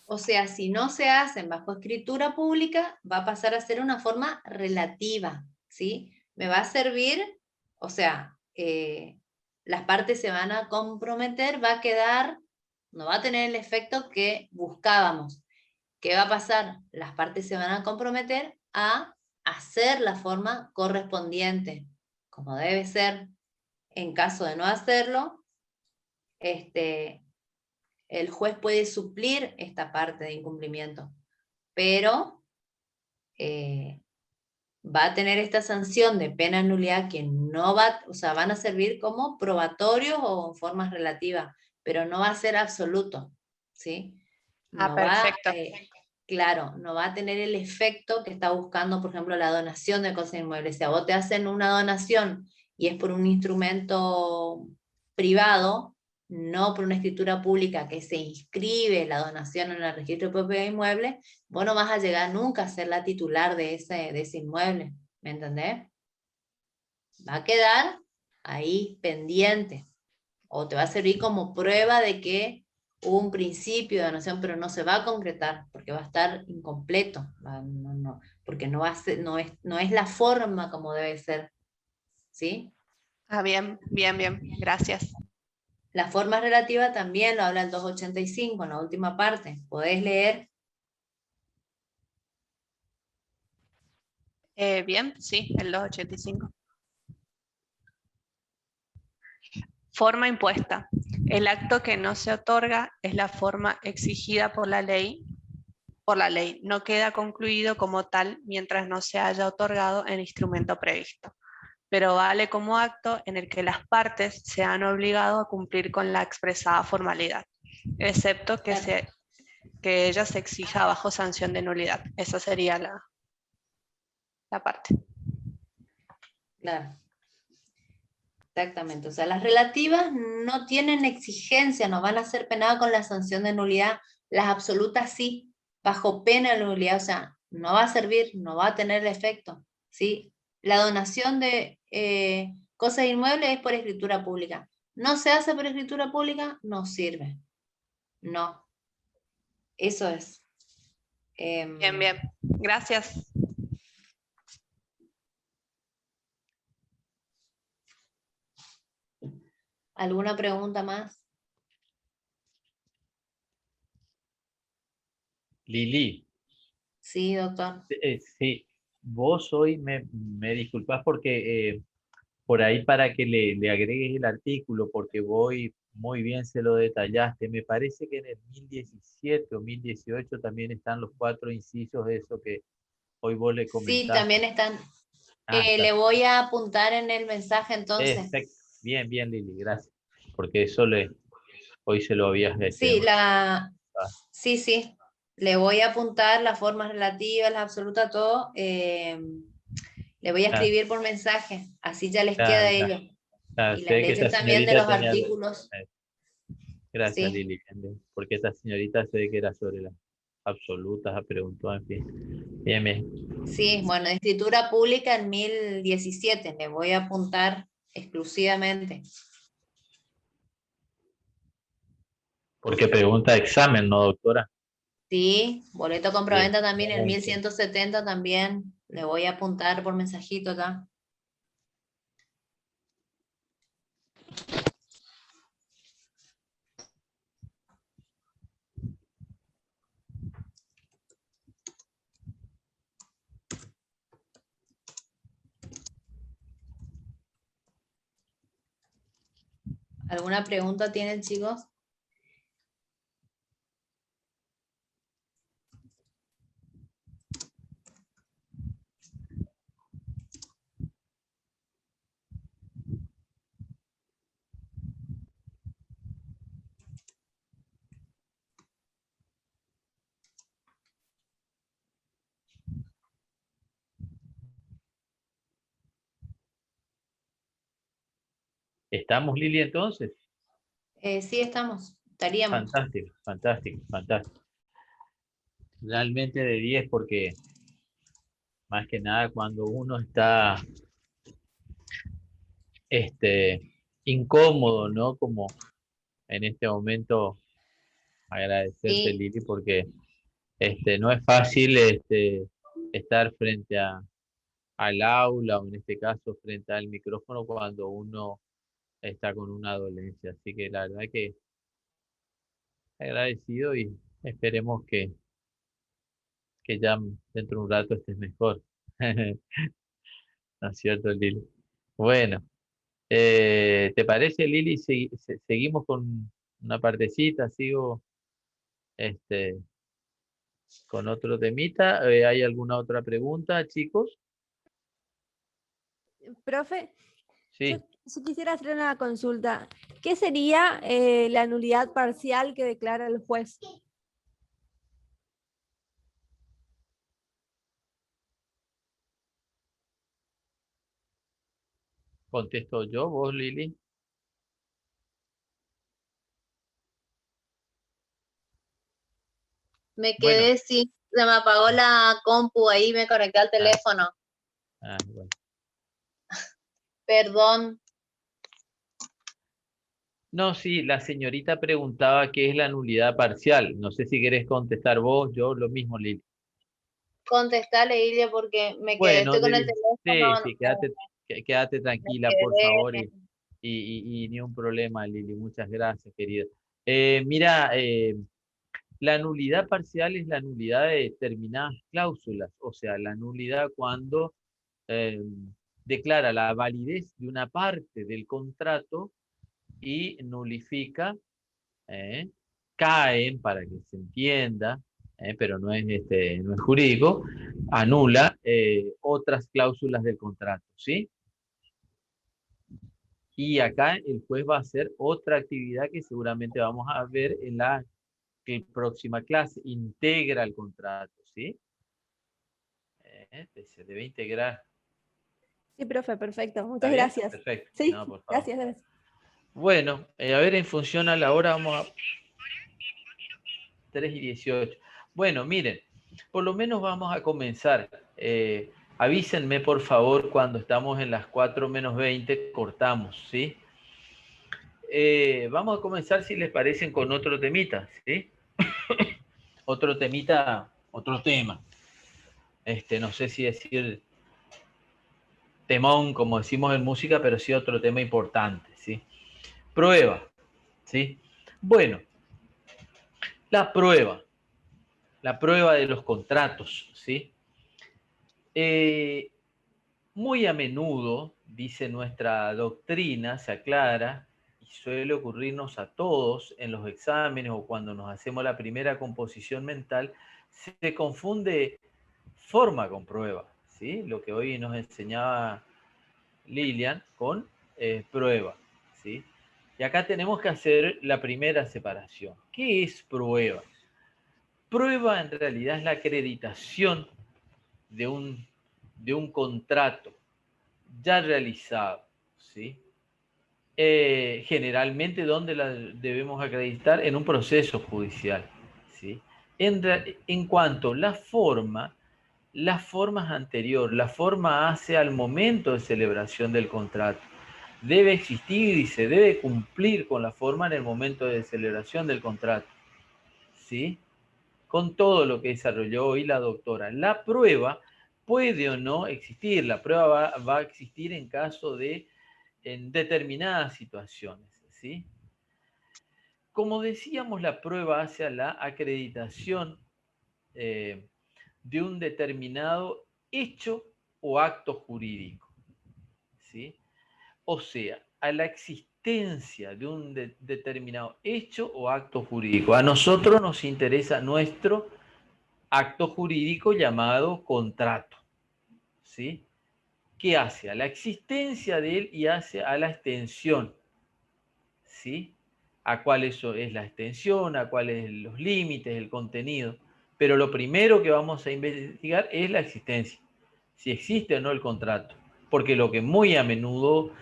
G: O sea, si no se hacen bajo escritura pública, va a pasar a ser una forma relativa, ¿sí? Me va a servir, o sea, las partes se van a comprometer, va a quedar, no va a tener el efecto que buscábamos. ¿Qué va a pasar? Las partes se van a comprometer a hacer la forma correspondiente, como debe ser. En caso de no hacerlo, el juez puede suplir esta parte de incumplimiento, pero va a tener esta sanción de pena de nulidad que no va, o sea, van a servir como probatorios o formas relativas, pero no va a ser absoluto, ¿sí? No
J: perfecto.
G: Claro, no va a tener el efecto que está buscando, por ejemplo, la donación de cosas inmuebles. Si a vos te hacen una donación y es por un instrumento privado, no por una escritura pública que se inscribe la donación en el registro de propiedad inmueble, vos no vas a llegar nunca a ser la titular de ese inmueble, ¿me entendés? Va a quedar ahí pendiente, o te va a servir como prueba de que hubo un principio de donación, pero no se va a concretar, porque va a estar incompleto, porque no es la forma como debe ser, ¿sí?
J: Ah, bien, bien, bien, gracias.
G: La forma relativa también lo habla el 285, en la última parte. ¿Podés leer?
J: Bien, sí, el 285. Forma impuesta. El acto que no se otorga es la forma exigida por la ley. No queda concluido como tal mientras no se haya otorgado el instrumento previsto, pero vale como acto en el que las partes se han obligado a cumplir con la expresada formalidad, excepto que ella se exija bajo sanción de nulidad. Esa sería la parte.
G: Claro. Exactamente, o sea, las relativas no tienen exigencia, no van a ser penadas con la sanción de nulidad, las absolutas sí, bajo pena de nulidad, o sea, no va a servir, no va a tener efecto, ¿sí? La donación de cosas inmuebles es por escritura pública, no se hace por escritura pública, no sirve, no, eso es.
J: Bien, bien, gracias.
G: ¿Alguna pregunta más?
A: Lili.
G: Sí, doctor.
A: Sí, vos hoy me disculpás porque por ahí para que le agregues el artículo, porque voy muy bien, se lo detallaste. Me parece que en el 1017 o 1018 también están los 4 incisos de eso que hoy vos le comentaste.
G: Sí, también están.
A: Está.
G: Le voy a apuntar en el mensaje entonces.
A: Perfecto. Bien, bien, Lili, gracias. Porque eso hoy se lo habías
G: Sí, sí. Le voy a apuntar las formas relativas, las absolutas, todo. Y Le voy a
A: Ah,
G: escribir por mensaje, así ya les
A: claro,
G: queda a
A: claro,
G: ellos.
A: claro.
G: Y las
A: Sé que
G: leyes
A: esta
G: también de
A: señorita
G: los
A: tenía...
G: artículos.
A: Gracias,
G: Sí,
A: Lili, porque esta señorita sé que era sobre las absolutas, preguntó, en fin. Bien, bien.
G: sí, bueno, de escritura pública en 1017, le voy a apuntar exclusivamente.
A: Porque pregunta examen, ¿no, doctora?
G: Sí, boleto
A: Bien,
G: compraventa también en
A: bien, bien.
G: 1170 también, le voy a apuntar por mensajito acá. ¿Alguna pregunta tienen, chicos?
A: ¿Estamos, Lili, entonces?
G: Sí, estaríamos.
A: Fantástico, fantástico, fantástico. Realmente de 10 porque más que nada cuando uno está incómodo, ¿no? Como en este momento agradecerte,
G: Sí,
A: Lili, porque no es fácil estar frente al aula o en este caso frente al micrófono cuando uno está con una dolencia. Así que la verdad que agradecido y esperemos que ya dentro de un rato estés mejor. ¿No es cierto, Lili? Bueno, ¿te parece, Lili, si seguimos con una partecita? Sigo este, con otro temita. ¿Hay alguna otra pregunta, chicos?
C: Profe, yo,
A: Sí,
C: yo quisiera hacer una consulta. ¿Qué sería la nulidad parcial que declara el juez?
A: contesto yo, vos, Lili.
G: me
A: Bueno,
G: quedé sin, se me apagó la compu ahí, me conecté al
A: ah,
G: teléfono.
A: bueno.
G: Perdón,
A: No, sí, la señorita preguntaba qué es la nulidad parcial. No sé si querés contestar vos, yo lo mismo, Lili.
G: contestale, Ilia, porque me quedé,
A: Bueno,
G: estoy con el teléfono,
A: sí, sí, quédate
G: me
A: tranquila, por favor,
G: quedé.
A: y ni un problema, Lili. Muchas gracias, querida. Mira, la nulidad parcial es la nulidad de determinadas cláusulas, o sea, la nulidad cuando eh, declara la validez de una parte del contrato y nulifica, ¿eh? Caen, para que se entienda, pero no es jurídico, anula otras cláusulas del contrato, ¿sí? Y acá el juez va a hacer otra actividad que seguramente vamos a ver en la próxima clase, integra el contrato, ¿sí? Se debe integrar.
C: Sí, profe, perfecto.
A: ¿Está
C: Muchas
A: bien?
C: gracias.
A: Perfecto.
C: Sí,
A: No, por favor.
C: gracias, gracias.
A: Bueno, a ver, en función a la hora, vamos a 3:18. Bueno, miren, por lo menos vamos a comenzar. Avísenme, por favor, cuando estamos en las 4:20, cortamos, ¿sí? Vamos a comenzar, si les parecen, con otro temita, ¿sí? Otro temita, otro tema. No sé si decir temón, como decimos en música, pero sí otro tema importante, ¿sí? Prueba, ¿sí? Bueno, la prueba de los contratos, ¿sí? Muy a menudo, dice nuestra doctrina, se aclara, y suele ocurrirnos a todos en los exámenes o cuando nos hacemos la primera composición mental, se confunde forma con prueba, ¿sí? Lo que hoy nos enseñaba Lilian con prueba, ¿sí? Y acá tenemos que hacer la primera separación. ¿Qué es prueba? Prueba en realidad es la acreditación de un de un contrato ya realizado, ¿sí? Generalmente, ¿dónde la debemos acreditar? En un proceso judicial, ¿sí? En cuanto a la forma es anterior, la forma hace al momento de celebración del contrato. Debe existir y se debe cumplir con la forma en el momento de celebración del contrato, ¿sí? Con todo lo que desarrolló hoy la doctora. La prueba puede o no existir, la prueba va a existir en caso de en determinadas situaciones, ¿sí? Como decíamos, la prueba hace a la acreditación de un determinado hecho o acto jurídico, ¿sí? O sea, a la existencia de un determinado hecho o acto jurídico. A nosotros nos interesa nuestro acto jurídico llamado contrato, ¿sí? ¿Qué hace? A la existencia de él y hace a la extensión, ¿sí? A cuál eso es la extensión, a cuáles los límites, el contenido. Pero lo primero que vamos a investigar es la existencia, si existe o no el contrato. Porque lo que muy a menudo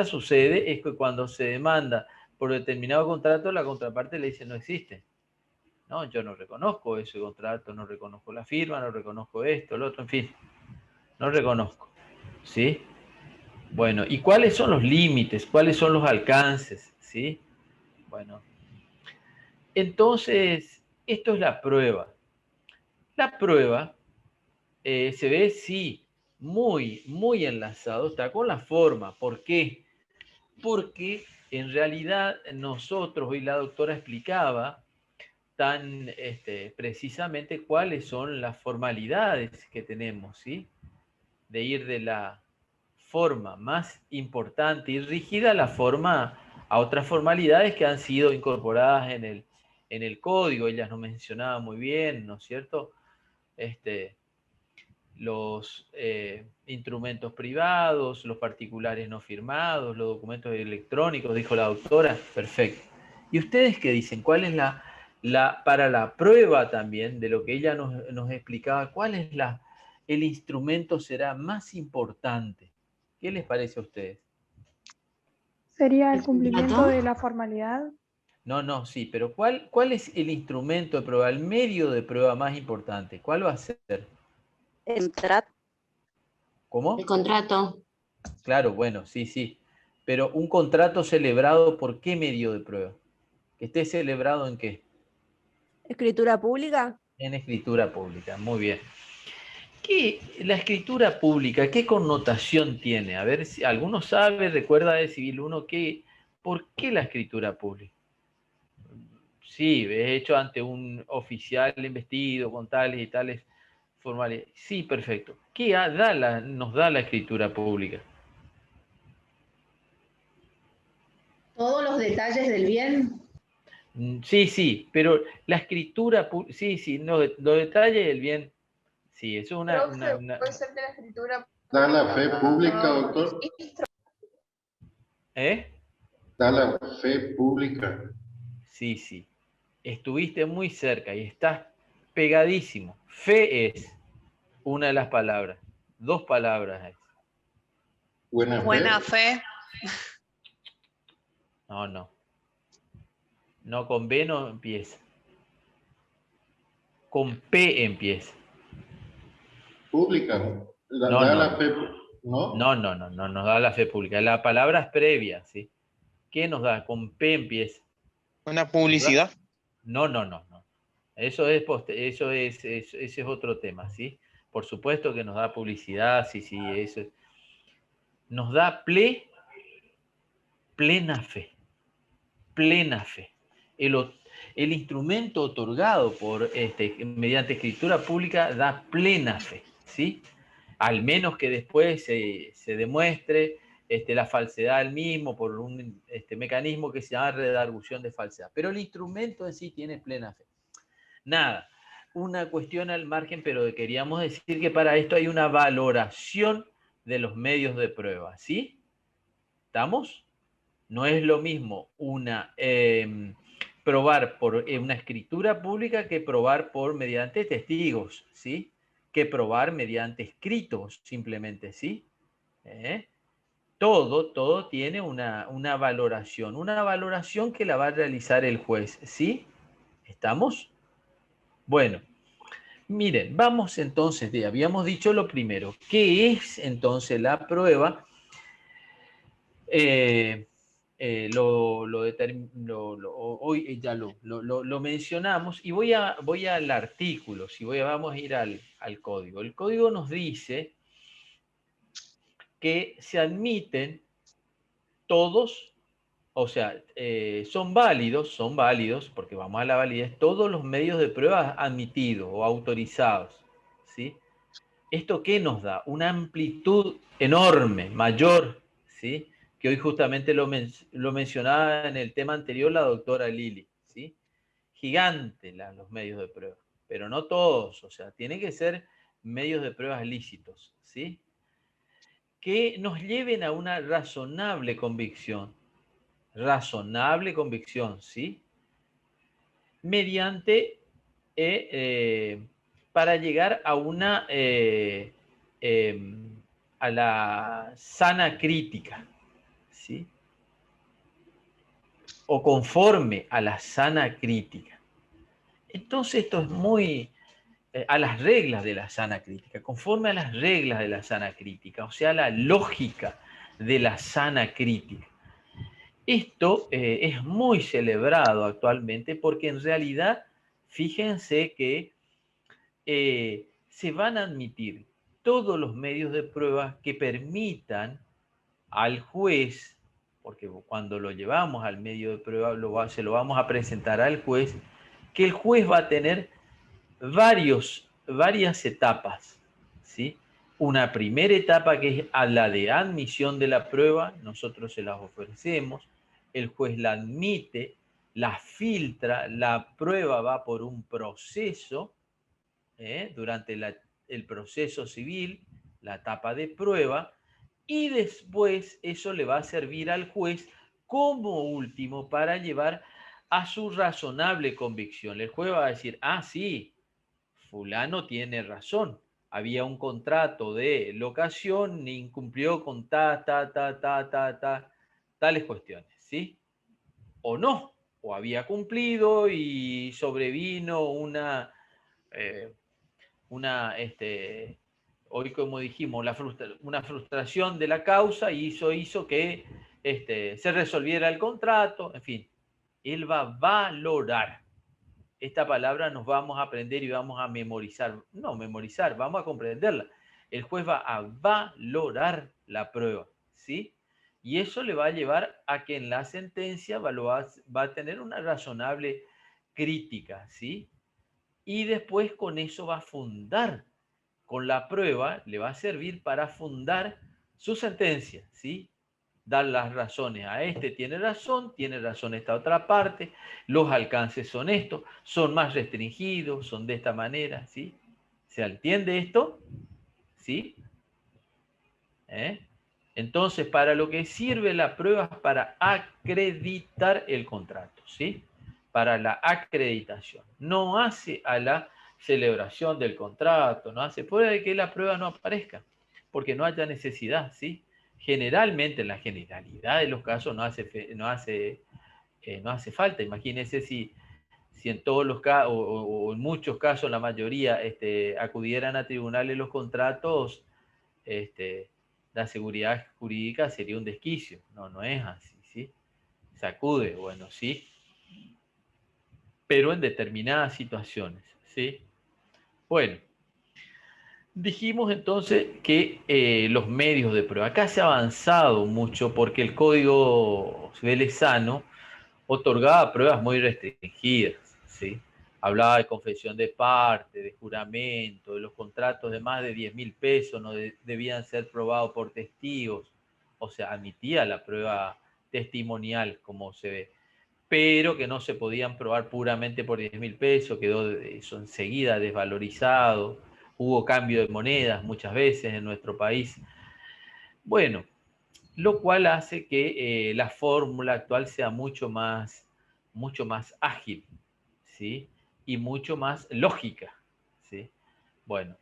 A: sucede, es que cuando se demanda por determinado contrato, la contraparte le dice no existe. No, yo no reconozco ese contrato, no reconozco la firma, no reconozco esto, lo otro, en fin, no reconozco, ¿sí? Bueno, ¿y cuáles son los límites? ¿Cuáles son los alcances? ¿Sí? Bueno, entonces, esto es la prueba. La prueba se ve, sí, muy enlazado, está con la forma. ¿Por qué? Porque en realidad nosotros, hoy la doctora explicaba tan precisamente cuáles son las formalidades que tenemos, ¿sí? De ir de la forma más importante y rígida la forma a otras formalidades que han sido incorporadas en el código. Ellas nos mencionaban muy bien, ¿no es cierto? Los instrumentos privados, los particulares no firmados, los documentos electrónicos, dijo la doctora. Perfecto. ¿Y ustedes qué dicen? ¿Cuál es para la prueba también de lo que ella nos explicaba, cuál es el instrumento será más importante? ¿Qué les parece a ustedes?
F: ¿Sería el cumplimiento de la formalidad?
A: No, sí, pero ¿cuál es el instrumento de prueba, el medio de prueba más importante? ¿Cuál va a ser?
K: El contrato.
A: ¿Cómo?
K: El contrato.
A: Claro, bueno, sí. Pero un contrato celebrado, ¿por qué medio de prueba? ¿Que esté celebrado en qué?
C: ¿Escritura pública?
A: En escritura pública, muy bien. La escritura pública, ¿qué connotación tiene? A ver si alguno sabe, recuerda de Civil 1, ¿por qué la escritura pública? Sí, es hecho ante un oficial investido con tales y tales formalidades. Sí, perfecto. ¿Qué nos da la escritura pública?
I: Todos los detalles del bien.
A: Sí, pero la escritura, sí, no, los detalles del bien, sí, eso es
H: Puede ser de la escritura.
B: ¿Da la fe pública, doctor? ¿Da la fe pública?
A: Sí. Estuviste muy cerca y estás pegadísimo. Fe es una de las palabras. 2 palabras es.
J: Buena fe.
A: No. No, con B no empieza. Con P empieza.
B: Pública.
A: No,
B: la fe, ¿no?
A: No nos da la fe pública. La palabra es previa, ¿sí? ¿Qué nos da? Con P empieza.
L: ¿Una publicidad?
A: No. Ese es otro tema, ¿sí? Por supuesto que nos da publicidad, sí, eso. Nos da plena fe. Plena fe. El instrumento otorgado mediante escritura pública da plena fe, ¿sí? Al menos que después se demuestre la falsedad del mismo por un mecanismo que se llama redargución de falsedad. Pero el instrumento en sí tiene plena fe. Nada, una cuestión al margen, pero queríamos decir que para esto hay una valoración de los medios de prueba, ¿sí? ¿Estamos? No es lo mismo probar por una escritura pública que probar mediante testigos, ¿sí? que probar mediante escritos, simplemente, ¿sí? Todo tiene una valoración que la va a realizar el juez, ¿sí? ¿Estamos? Bueno, miren, vamos entonces, habíamos dicho lo primero. ¿Qué es entonces la prueba? Hoy ya lo mencionamos y voy al artículo, vamos a ir al código. El código nos dice que se admiten todos, o sea, son válidos, porque vamos a la validez, todos los medios de prueba admitidos o autorizados, ¿sí? ¿Esto qué nos da? Una amplitud enorme, mayor, ¿sí? Que hoy justamente lo mencionaba en el tema anterior la doctora Lili, ¿sí? Gigante los medios de prueba, pero no todos, o sea, tienen que ser medios de pruebas lícitos, ¿sí? Que nos lleven a una razonable convicción, ¿sí? Mediante, para llegar a a la sana crítica, ¿sí? O conforme a la sana crítica. Entonces esto es muy a las reglas de la sana crítica, conforme a las reglas de la sana crítica, o sea, la lógica de la sana crítica. Esto es muy celebrado actualmente porque en realidad, fíjense que se van a admitir todos los medios de prueba que permitan al juez, porque cuando lo llevamos al medio de prueba se lo vamos a presentar al juez, que el juez va a tener varias etapas, ¿sí? Una primera etapa que es a la de admisión de la prueba, nosotros se las ofrecemos, el juez la admite, la filtra, la prueba va por un proceso, durante el proceso civil, la etapa de prueba, y después eso le va a servir al juez como último para llevar a su razonable convicción. El juez va a decir, ah, sí, fulano tiene razón, había un contrato de locación, incumplió con tales cuestiones, ¿sí? O no, o había cumplido y sobrevino hoy como dijimos, una frustración de la causa y hizo que se resolviera el contrato, en fin, él va a valorar. Esta palabra nos vamos a aprender y vamos a memorizar. No memorizar, vamos a comprenderla. El juez va a valorar la prueba, ¿sí? Y eso le va a llevar a que en la sentencia va a tener una razonable crítica, ¿sí? Y después con eso va a fundar, con la prueba le va a servir para fundar su sentencia, ¿sí? Dar las razones. A este tiene razón esta otra parte, los alcances son estos, son más restringidos, son de esta manera, ¿sí? ¿Se entiende esto? ¿Sí? Entonces, para lo que sirve la prueba es para acreditar el contrato, ¿sí? Para la acreditación. No hace a la celebración del contrato, no hace, puede que la prueba no aparezca, porque no haya necesidad, ¿sí? Generalmente, en la generalidad de los casos no hace falta. Imagínense si en todos los casos, o en muchos casos, la mayoría, acudieran a tribunales los contratos, la seguridad jurídica sería un desquicio. No es así, ¿sí? Se acude, bueno, sí, pero en determinadas situaciones, ¿sí? Bueno, dijimos entonces que los medios de prueba. Acá se ha avanzado mucho porque el Código Velezano otorgaba pruebas muy restringidas, ¿sí? Hablaba de confesión de parte, de juramento, de los contratos de más de 10.000 pesos no debían ser probados por testigos, o sea, admitía la prueba testimonial, como se ve, pero que no se podían probar puramente por 10.000 pesos, quedó eso enseguida desvalorizado, hubo cambio de monedas muchas veces en nuestro país. Bueno, lo cual hace que la fórmula actual sea mucho más ágil, ¿sí? Y mucho más lógica, ¿sí? Bueno,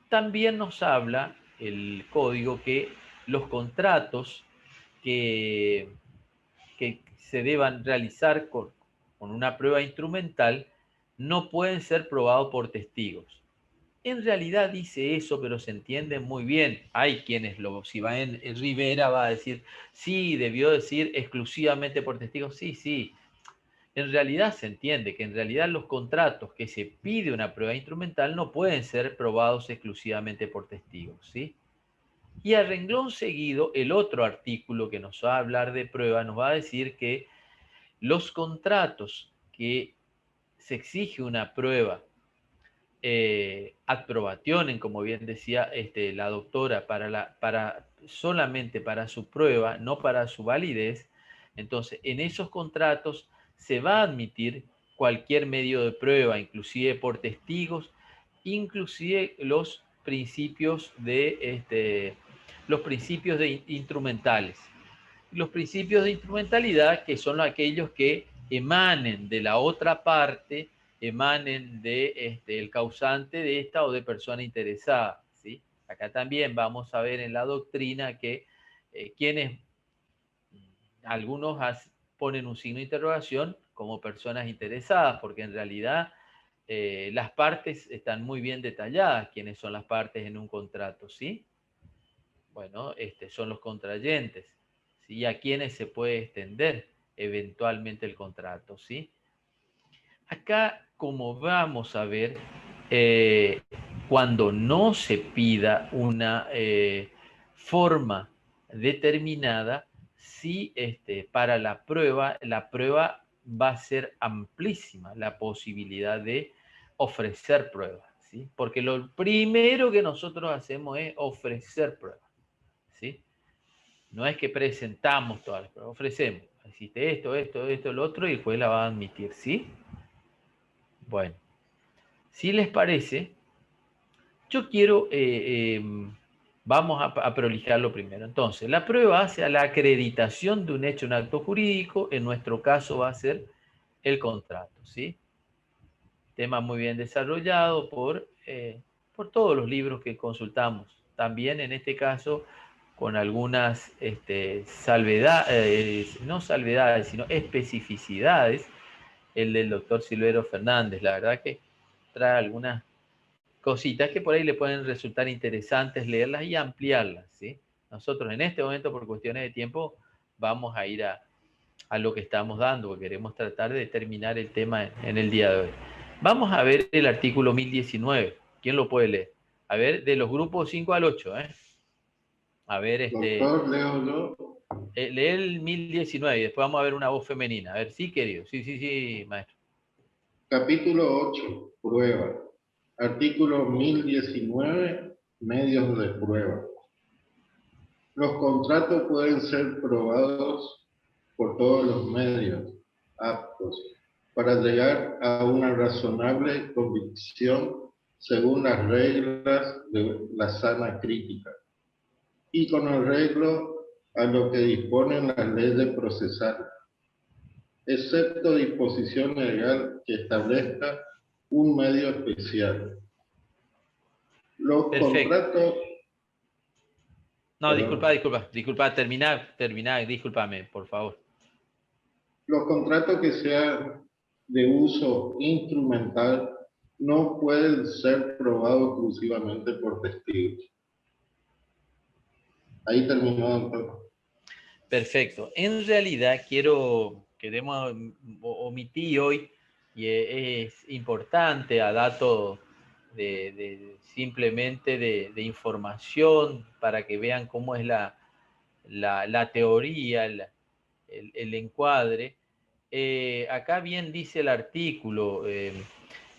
A: también nos habla el código que los contratos que se deban realizar con una prueba instrumental no pueden ser probados por testigos. En realidad dice eso, pero se entiende muy bien. Hay quienes, si va en Rivera, va a decir, sí, debió decir exclusivamente por testigos. Sí, sí. En realidad se entiende que en realidad los contratos que se pide una prueba instrumental no pueden ser probados exclusivamente por testigos, ¿sí? Y a renglón seguido, el otro artículo que nos va a hablar de prueba nos va a decir que los contratos que se exige una prueba ad probationem, como bien decía la doctora, solamente para su prueba, no para su validez. Entonces, en esos contratos se va a admitir cualquier medio de prueba, inclusive por testigos, inclusive los principios de instrumentales. Los principios de instrumentalidad, que son aquellos que emanen de la otra parte, emanen de el causante de esta o de persona interesada, ¿sí? Acá también vamos a ver en la doctrina que algunos ponen un signo de interrogación como personas interesadas, porque en realidad las partes están muy bien detalladas, quiénes son las partes en un contrato, ¿sí? Bueno, son los contrayentes, ¿sí? Y a quienes se puede extender eventualmente el contrato, ¿sí? Acá, como vamos a ver, cuando no se pida una forma determinada, sí, para la prueba va a ser amplísima la posibilidad de ofrecer pruebas, ¿sí? Porque lo primero que nosotros hacemos es ofrecer pruebas, ¿sí? No es que presentamos todas las pruebas, ofrecemos. Existe esto, lo otro, y el juez la va a admitir, ¿sí? Bueno, si les parece, yo quiero, vamos a prolijarlo primero. Entonces, la prueba hace a la acreditación de un hecho, un acto jurídico, en nuestro caso va a ser el contrato, ¿sí? Tema muy bien desarrollado por todos los libros que consultamos. También en este caso con algunas salvedades, no salvedades, sino especificidades, el del doctor Silverio Fernández. La verdad que trae algunas cositas que por ahí le pueden resultar interesantes leerlas y ampliarlas, ¿sí? Nosotros en este momento, por cuestiones de tiempo, vamos a ir a lo que estamos dando, porque queremos tratar de terminar el tema en el día de hoy. Vamos a ver el artículo 1019. ¿Quién lo puede leer? A ver, de los grupos 5 al 8, ¿eh? A ver,
B: Doctor, leo yo.
A: Lee el 1019 y después vamos a ver una voz femenina. A ver, sí, querido. Sí, maestro.
B: Capítulo 8, prueba. Artículo 1019, medios de prueba. Los contratos pueden ser probados por todos los medios aptos para llegar a una razonable convicción según las reglas de la sana crítica y con arreglo a lo que disponen las leyes procesales, excepto disposición legal que establezca un medio especial. Los contratos...
A: No, disculpa, terminá, discúlpame, por favor.
B: Los contratos que sean de uso instrumental no pueden ser probados exclusivamente por testigos. Ahí terminó, doctor.
A: Perfecto. En realidad queremos omitir hoy, y es importante a dato simplemente de información para que vean cómo es la teoría, el encuadre. Acá bien dice el artículo,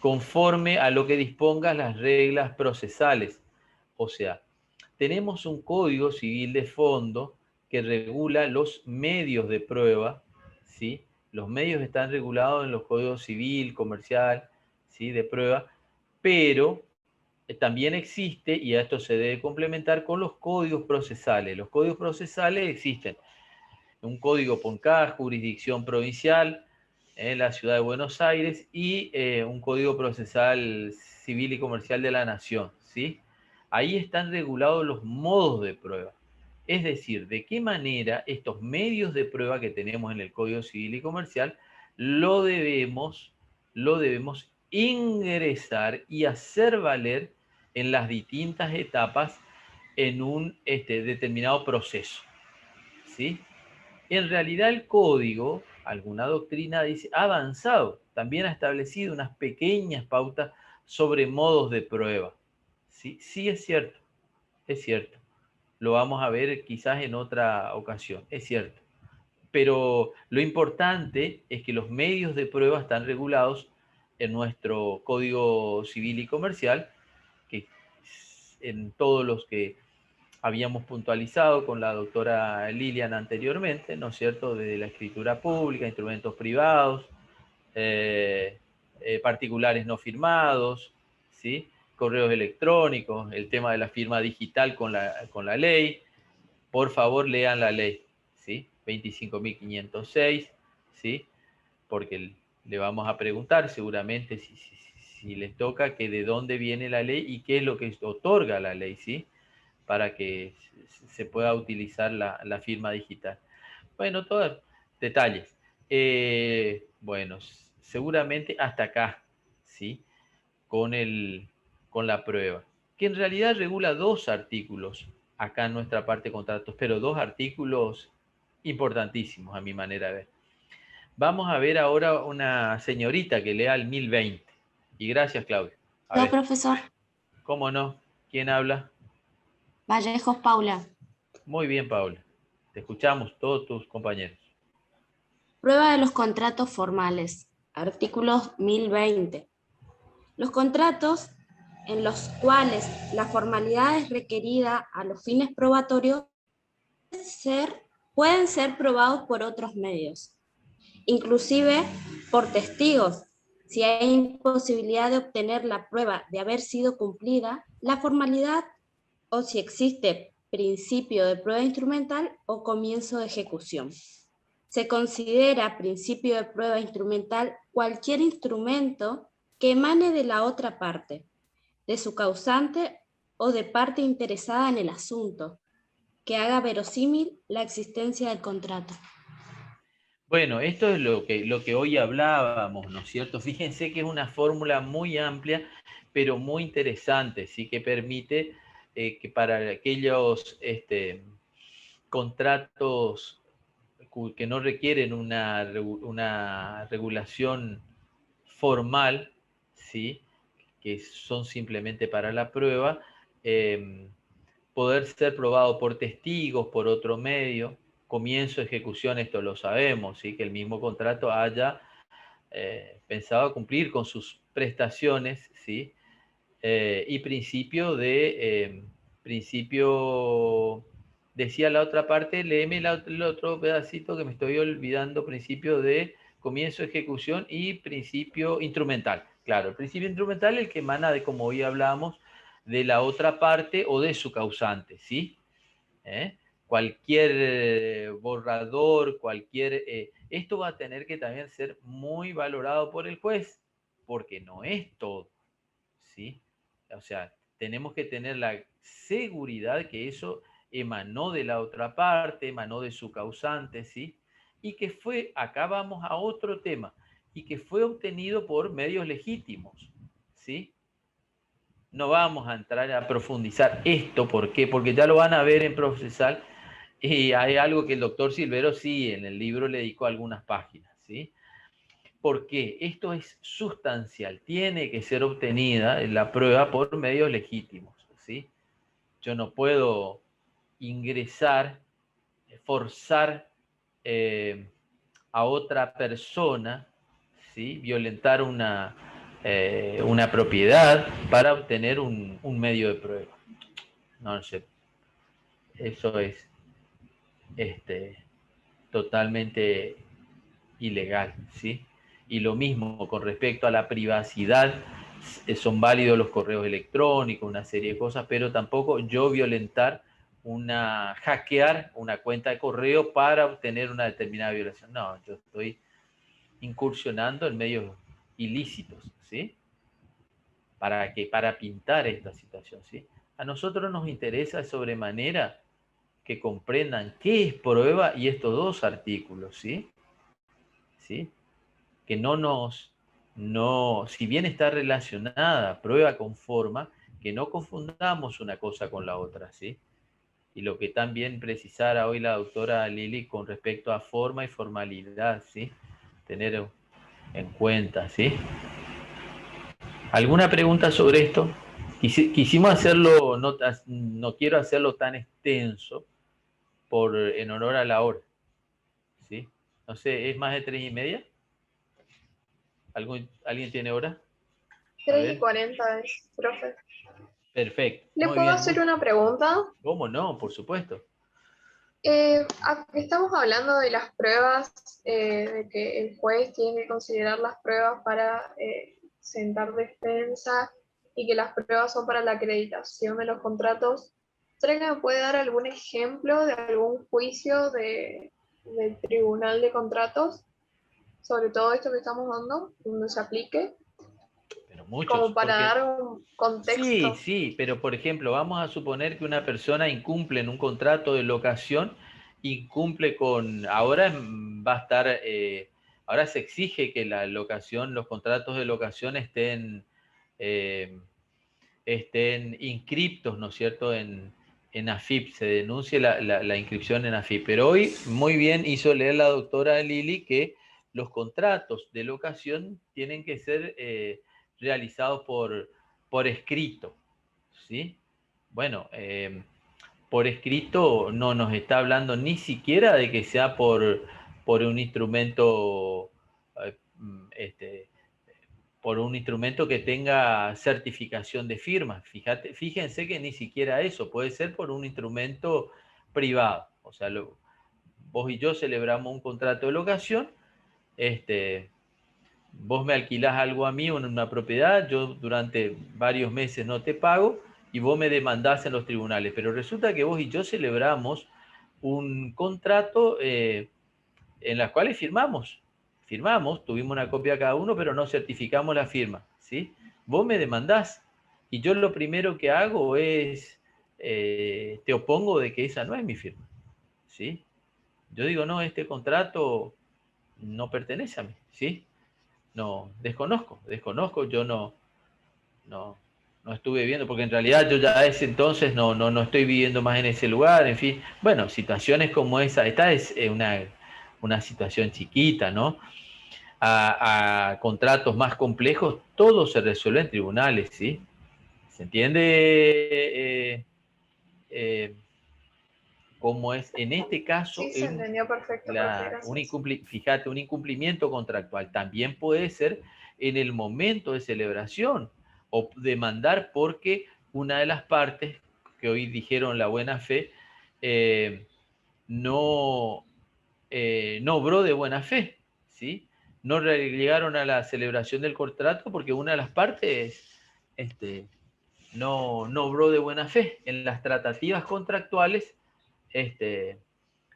A: conforme a lo que dispongan las reglas procesales. O sea, tenemos un código civil de fondo que regula los medios de prueba, ¿sí? Los medios están regulados en los códigos civil, comercial, ¿sí? De prueba, pero también existe, y a esto se debe complementar con los códigos procesales. Los códigos procesales existen. Un código por cada jurisdicción provincial en la ciudad de Buenos Aires y un código procesal civil y comercial de la nación, ¿sí? Ahí están regulados los modos de prueba. Es decir, de qué manera estos medios de prueba que tenemos en el Código Civil y Comercial lo debemos ingresar y hacer valer en las distintas etapas en un determinado proceso, ¿sí? En realidad el código, alguna doctrina dice, ha avanzado, también ha establecido unas pequeñas pautas sobre modos de prueba. Sí, sí es cierto, es cierto. Lo vamos a ver quizás en otra ocasión, es cierto. Pero lo importante es que los medios de prueba están regulados en nuestro Código Civil y Comercial, que en todos los que habíamos puntualizado con la doctora Lilian anteriormente, ¿no es cierto? Desde la escritura pública, instrumentos privados, particulares no firmados, ¿sí? Correos electrónicos, el tema de la firma digital con la ley. Por favor, lean la ley, ¿sí? 25.506, ¿sí? Porque le vamos a preguntar seguramente si les toca que de dónde viene la ley y qué es lo que otorga la ley, ¿sí? Para que se pueda utilizar la firma digital. Bueno, todos detalles. Bueno, seguramente hasta acá, ¿sí? Con la prueba, que en realidad regula 2 artículos acá en nuestra parte de contratos, pero 2 artículos importantísimos a mi manera de ver. Vamos a ver ahora una señorita que lea el 1020. Y gracias, Claudia.
M: No, profesor.
A: ¿Cómo no? ¿Quién habla?
M: Vallejos Paula.
A: Muy bien, Paula. Te escuchamos, todos tus compañeros.
M: Prueba de los contratos formales. Artículos 1020. Los contratos en los cuales la formalidad es requerida a los fines probatorios pueden ser probados por otros medios, inclusive por testigos. Si hay imposibilidad de obtener la prueba de haber sido cumplida la formalidad, o si existe principio de prueba instrumental o comienzo de ejecución. Se considera principio de prueba instrumental cualquier instrumento que emane de la otra parte, de su causante o de parte interesada en el asunto, que haga verosímil la existencia del contrato.
A: Bueno, esto es lo que hoy hablábamos, ¿no es cierto? Fíjense que es una fórmula muy amplia, pero muy interesante, sí, que permite que para aquellos contratos que no requieren una regulación formal, ¿sí? Que son simplemente para la prueba, poder ser probado por testigos, por otro medio, comienzo de ejecución, esto lo sabemos, ¿sí? Que el mismo contrato haya pensado cumplir con sus prestaciones, ¿sí? Y principio, decía la otra parte, léeme el otro pedacito que me estoy olvidando, principio de comienzo de ejecución y principio instrumental. Claro, el principio instrumental es el que emana de, como hoy hablábamos, de la otra parte o de su causante, ¿sí? Cualquier borrador, esto va a tener que también ser muy valorado por el juez, porque no es todo, ¿sí? O sea, tenemos que tener la seguridad que eso emanó de la otra parte, emanó de su causante, ¿sí? Y que fue, acá vamos a otro tema, y que fue obtenido por medios legítimos, ¿sí? No vamos a entrar a profundizar esto, ¿por qué? Porque ya lo van a ver en procesal, y hay algo que el doctor Silvero sí, en el libro le dedicó algunas páginas, ¿sí? Porque esto es sustancial, tiene que ser obtenida en la prueba por medios legítimos, ¿sí? Yo no puedo ingresar, forzar a otra persona, ¿sí? Violentar una propiedad para obtener un medio de prueba. No sé, eso es totalmente ilegal, ¿sí? Y lo mismo con respecto a la privacidad, son válidos los correos electrónicos, una serie de cosas, pero tampoco yo violentar hackear una cuenta de correo para obtener una determinada violación. No, yo estoy incursionando en medios ilícitos, ¿sí? Para pintar esta situación, ¿sí? A nosotros nos interesa sobremanera que comprendan qué es prueba y estos dos artículos, ¿sí? ¿Sí? Que si bien está relacionada prueba con forma, que no confundamos una cosa con la otra, ¿sí? Y lo que también precisara hoy la doctora Lili con respecto a forma y formalidad, ¿sí? Tener en cuenta, ¿sí? ¿Alguna pregunta sobre esto? Quisimos hacerlo, no quiero hacerlo tan extenso en honor a la hora, ¿sí? No sé, ¿es más de 3:30? ¿Alguien tiene hora?
N: 3:40 es, profe.
A: Perfecto.
N: ¿Le
A: Muy
N: puedo
A: bien.
N: hacer una pregunta?
A: ¿Cómo no? Por supuesto.
N: Estamos hablando de las pruebas, de que el juez tiene que considerar las pruebas para sentar defensa y que las pruebas son para la acreditación de los contratos. ¿Será que me puede dar algún ejemplo de algún juicio del Tribunal de Contratos sobre todo esto que estamos dando, donde se aplique?
A: Pero muchos.
N: Como para dar un contexto.
A: Sí, pero por ejemplo, vamos a suponer que una persona incumple en un contrato de locación, incumple con, ahora va a estar, ahora se exige que la locación, los contratos de locación estén inscriptos, ¿no es cierto?, en AFIP, se denuncie la inscripción en AFIP. Pero hoy muy bien hizo leer la doctora Lili que los contratos de locación tienen que ser realizados por escrito, ¿sí? Bueno, por escrito no nos está hablando ni siquiera de que sea por un instrumento por un instrumento que tenga certificación de firma. Fíjense que ni siquiera eso, puede ser por un instrumento privado. O sea, vos y yo celebramos un contrato de locación, vos me alquilás algo a mí en una propiedad, yo durante varios meses no te pago y vos me demandás en los tribunales. Pero resulta que vos y yo celebramos un contrato en las cuales firmamos, tuvimos una copia cada uno, pero no certificamos la firma, ¿sí? Vos me demandás y yo lo primero que hago es, te opongo de que esa no es mi firma, ¿sí? Yo digo, no, este contrato no pertenece a mí, ¿sí? No, desconozco, yo no estuve viendo, porque en realidad yo ya a ese entonces no estoy viviendo más en ese lugar, en fin. Bueno, situaciones como esa, esta es una situación chiquita, ¿no? A contratos más complejos, todo se resuelve en tribunales, ¿sí? ¿Se entiende cómo es? En este caso,
N: Sí, se entendió perfecto, profe, gracias.
A: fíjate, un incumplimiento contractual también puede ser en el momento de celebración o demandar porque una de las partes que hoy dijeron la buena fe no obró de buena fe, ¿sí? No llegaron a la celebración del contrato porque una de las partes no obró de buena fe. En las tratativas contractuales,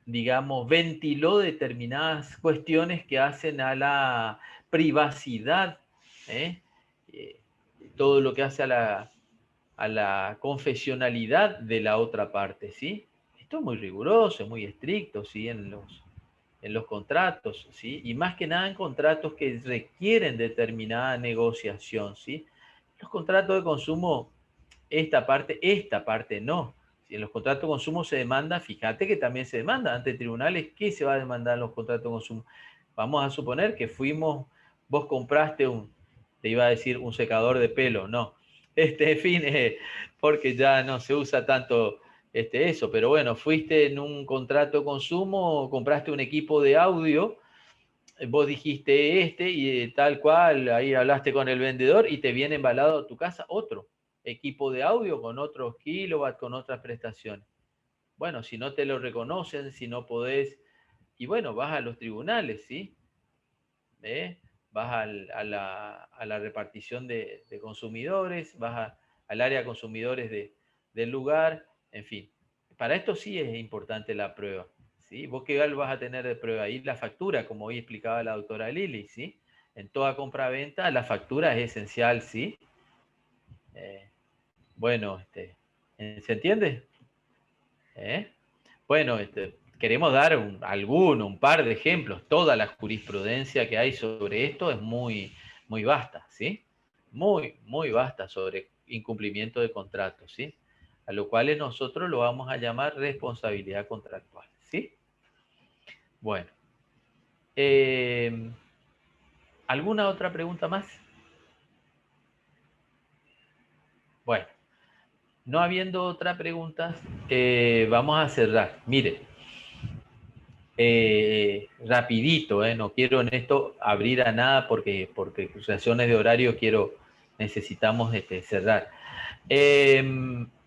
A: digamos, ventiló determinadas cuestiones que hacen a la privacidad, todo lo que hace a la confesionalidad de la otra parte, ¿sí? Esto es muy riguroso, es muy estricto, ¿sí? En los contratos, ¿sí? Y más que nada en contratos que requieren determinada negociación, ¿sí? Los contratos de consumo, esta parte no. Si en los contratos de consumo se demanda, fíjate que también se demanda ante tribunales. ¿Qué se va a demandar en los contratos de consumo? Vamos a suponer que vos compraste te iba a decir un secador de pelo, no. En fin, porque ya no se usa tanto eso, pero bueno, fuiste en un contrato de consumo, compraste un equipo de audio, vos dijiste y tal cual, ahí hablaste con el vendedor y te viene embalado a tu casa otro equipo de audio con otros kilowatts, con otras prestaciones. Bueno, si no te lo reconocen, si no podés, y bueno, vas a los tribunales, ¿sí? Vas a la repartición de consumidores, vas al área de consumidores del lugar, en fin. Para esto sí es importante la prueba, ¿sí? ¿Vos qué vas a tener de prueba? Ahí la factura, como hoy explicaba la doctora Lili, ¿sí? En toda compra-venta la factura es esencial, ¿sí? Bueno, ¿Se entiende? Bueno, queremos dar un par de ejemplos. Toda la jurisprudencia que hay sobre esto es muy, muy vasta, ¿sí? Muy, muy vasta sobre incumplimiento de contratos, ¿sí? A lo cual nosotros lo vamos a llamar responsabilidad contractual, ¿sí? Bueno. ¿Alguna otra pregunta más? Bueno, no habiendo otra pregunta, vamos a cerrar. Mire, rapidito, no quiero en esto abrir a nada porque razones de horario necesitamos cerrar.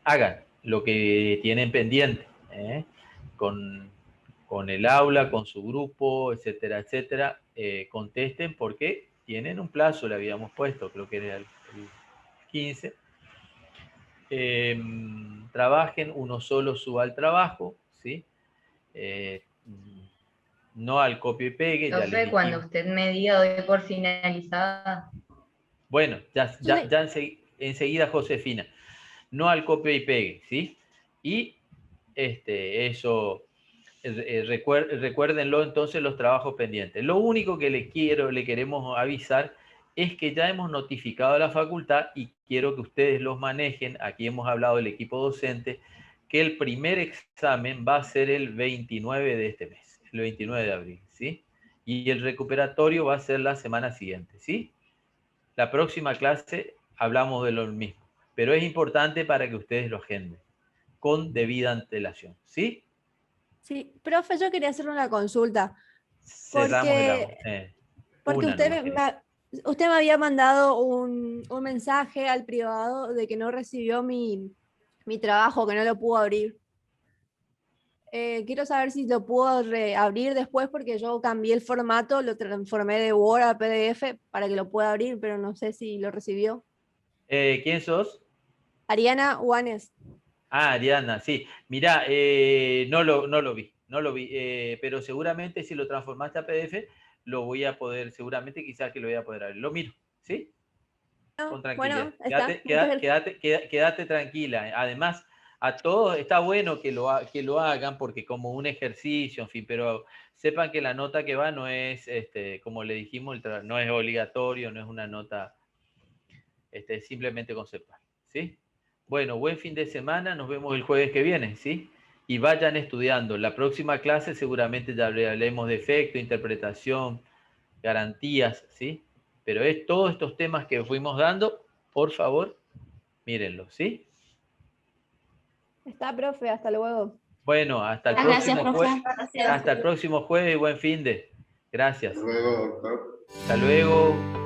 A: Hagan lo que tienen pendiente, con el aula, con su grupo, etcétera, etcétera. Contesten porque tienen un plazo, le habíamos puesto, creo que era el 15. Trabajen, uno solo suba al trabajo, ¿sí? No al copio y pegue.
O: Profe, cuando usted me diga doy por finalizada.
A: Bueno, ya enseguida, Josefina. No al copio y pegue, ¿sí? Y eso, recuérdenlo entonces los trabajos pendientes. Lo único que le queremos avisar es que ya hemos notificado a la facultad y quiero que ustedes los manejen. Aquí hemos hablado del equipo docente, que el primer examen va a ser el 29 de este mes, el 29 de abril, ¿sí? Y el recuperatorio va a ser la semana siguiente, ¿sí? La próxima clase hablamos de lo mismo, pero es importante para que ustedes lo agenden con debida antelación, ¿sí?
C: Sí, profe, yo quería hacer una consulta.
A: Cerramos
C: Porque usted me había mandado un mensaje al privado de que no recibió mi trabajo, que no lo pudo abrir. Quiero saber si lo puedo abrir después porque yo cambié el formato, lo transformé de Word a PDF para que lo pueda abrir, pero no sé si lo recibió.
A: ¿Quién sos?
C: Ariana Juanes.
A: Ah, Ariana, sí. Mirá, no lo vi, pero seguramente si lo transformaste a PDF, lo voy a poder, seguramente quizás que lo voy a poder abrir. Lo miro, ¿sí? Con tranquilidad.
C: Bueno,
A: quédate tranquila. Además, a todos está bueno que lo hagan porque como un ejercicio, en fin, pero sepan que la nota que va no es, como le dijimos, no es obligatorio, no es una nota simplemente conceptual, ¿sí? Bueno, buen fin de semana, nos vemos el jueves que viene, ¿sí? Y vayan estudiando. La próxima clase seguramente ya hablemos de efecto, interpretación, garantías, ¿sí? Pero todos estos temas que fuimos dando, por favor, mírenlos, ¿sí?
C: Está, profe, hasta luego.
A: Bueno, hasta el próximo jueves. Hasta el próximo jueves y buen fin de. Gracias.
B: Hasta luego, doctor.
A: Hasta luego.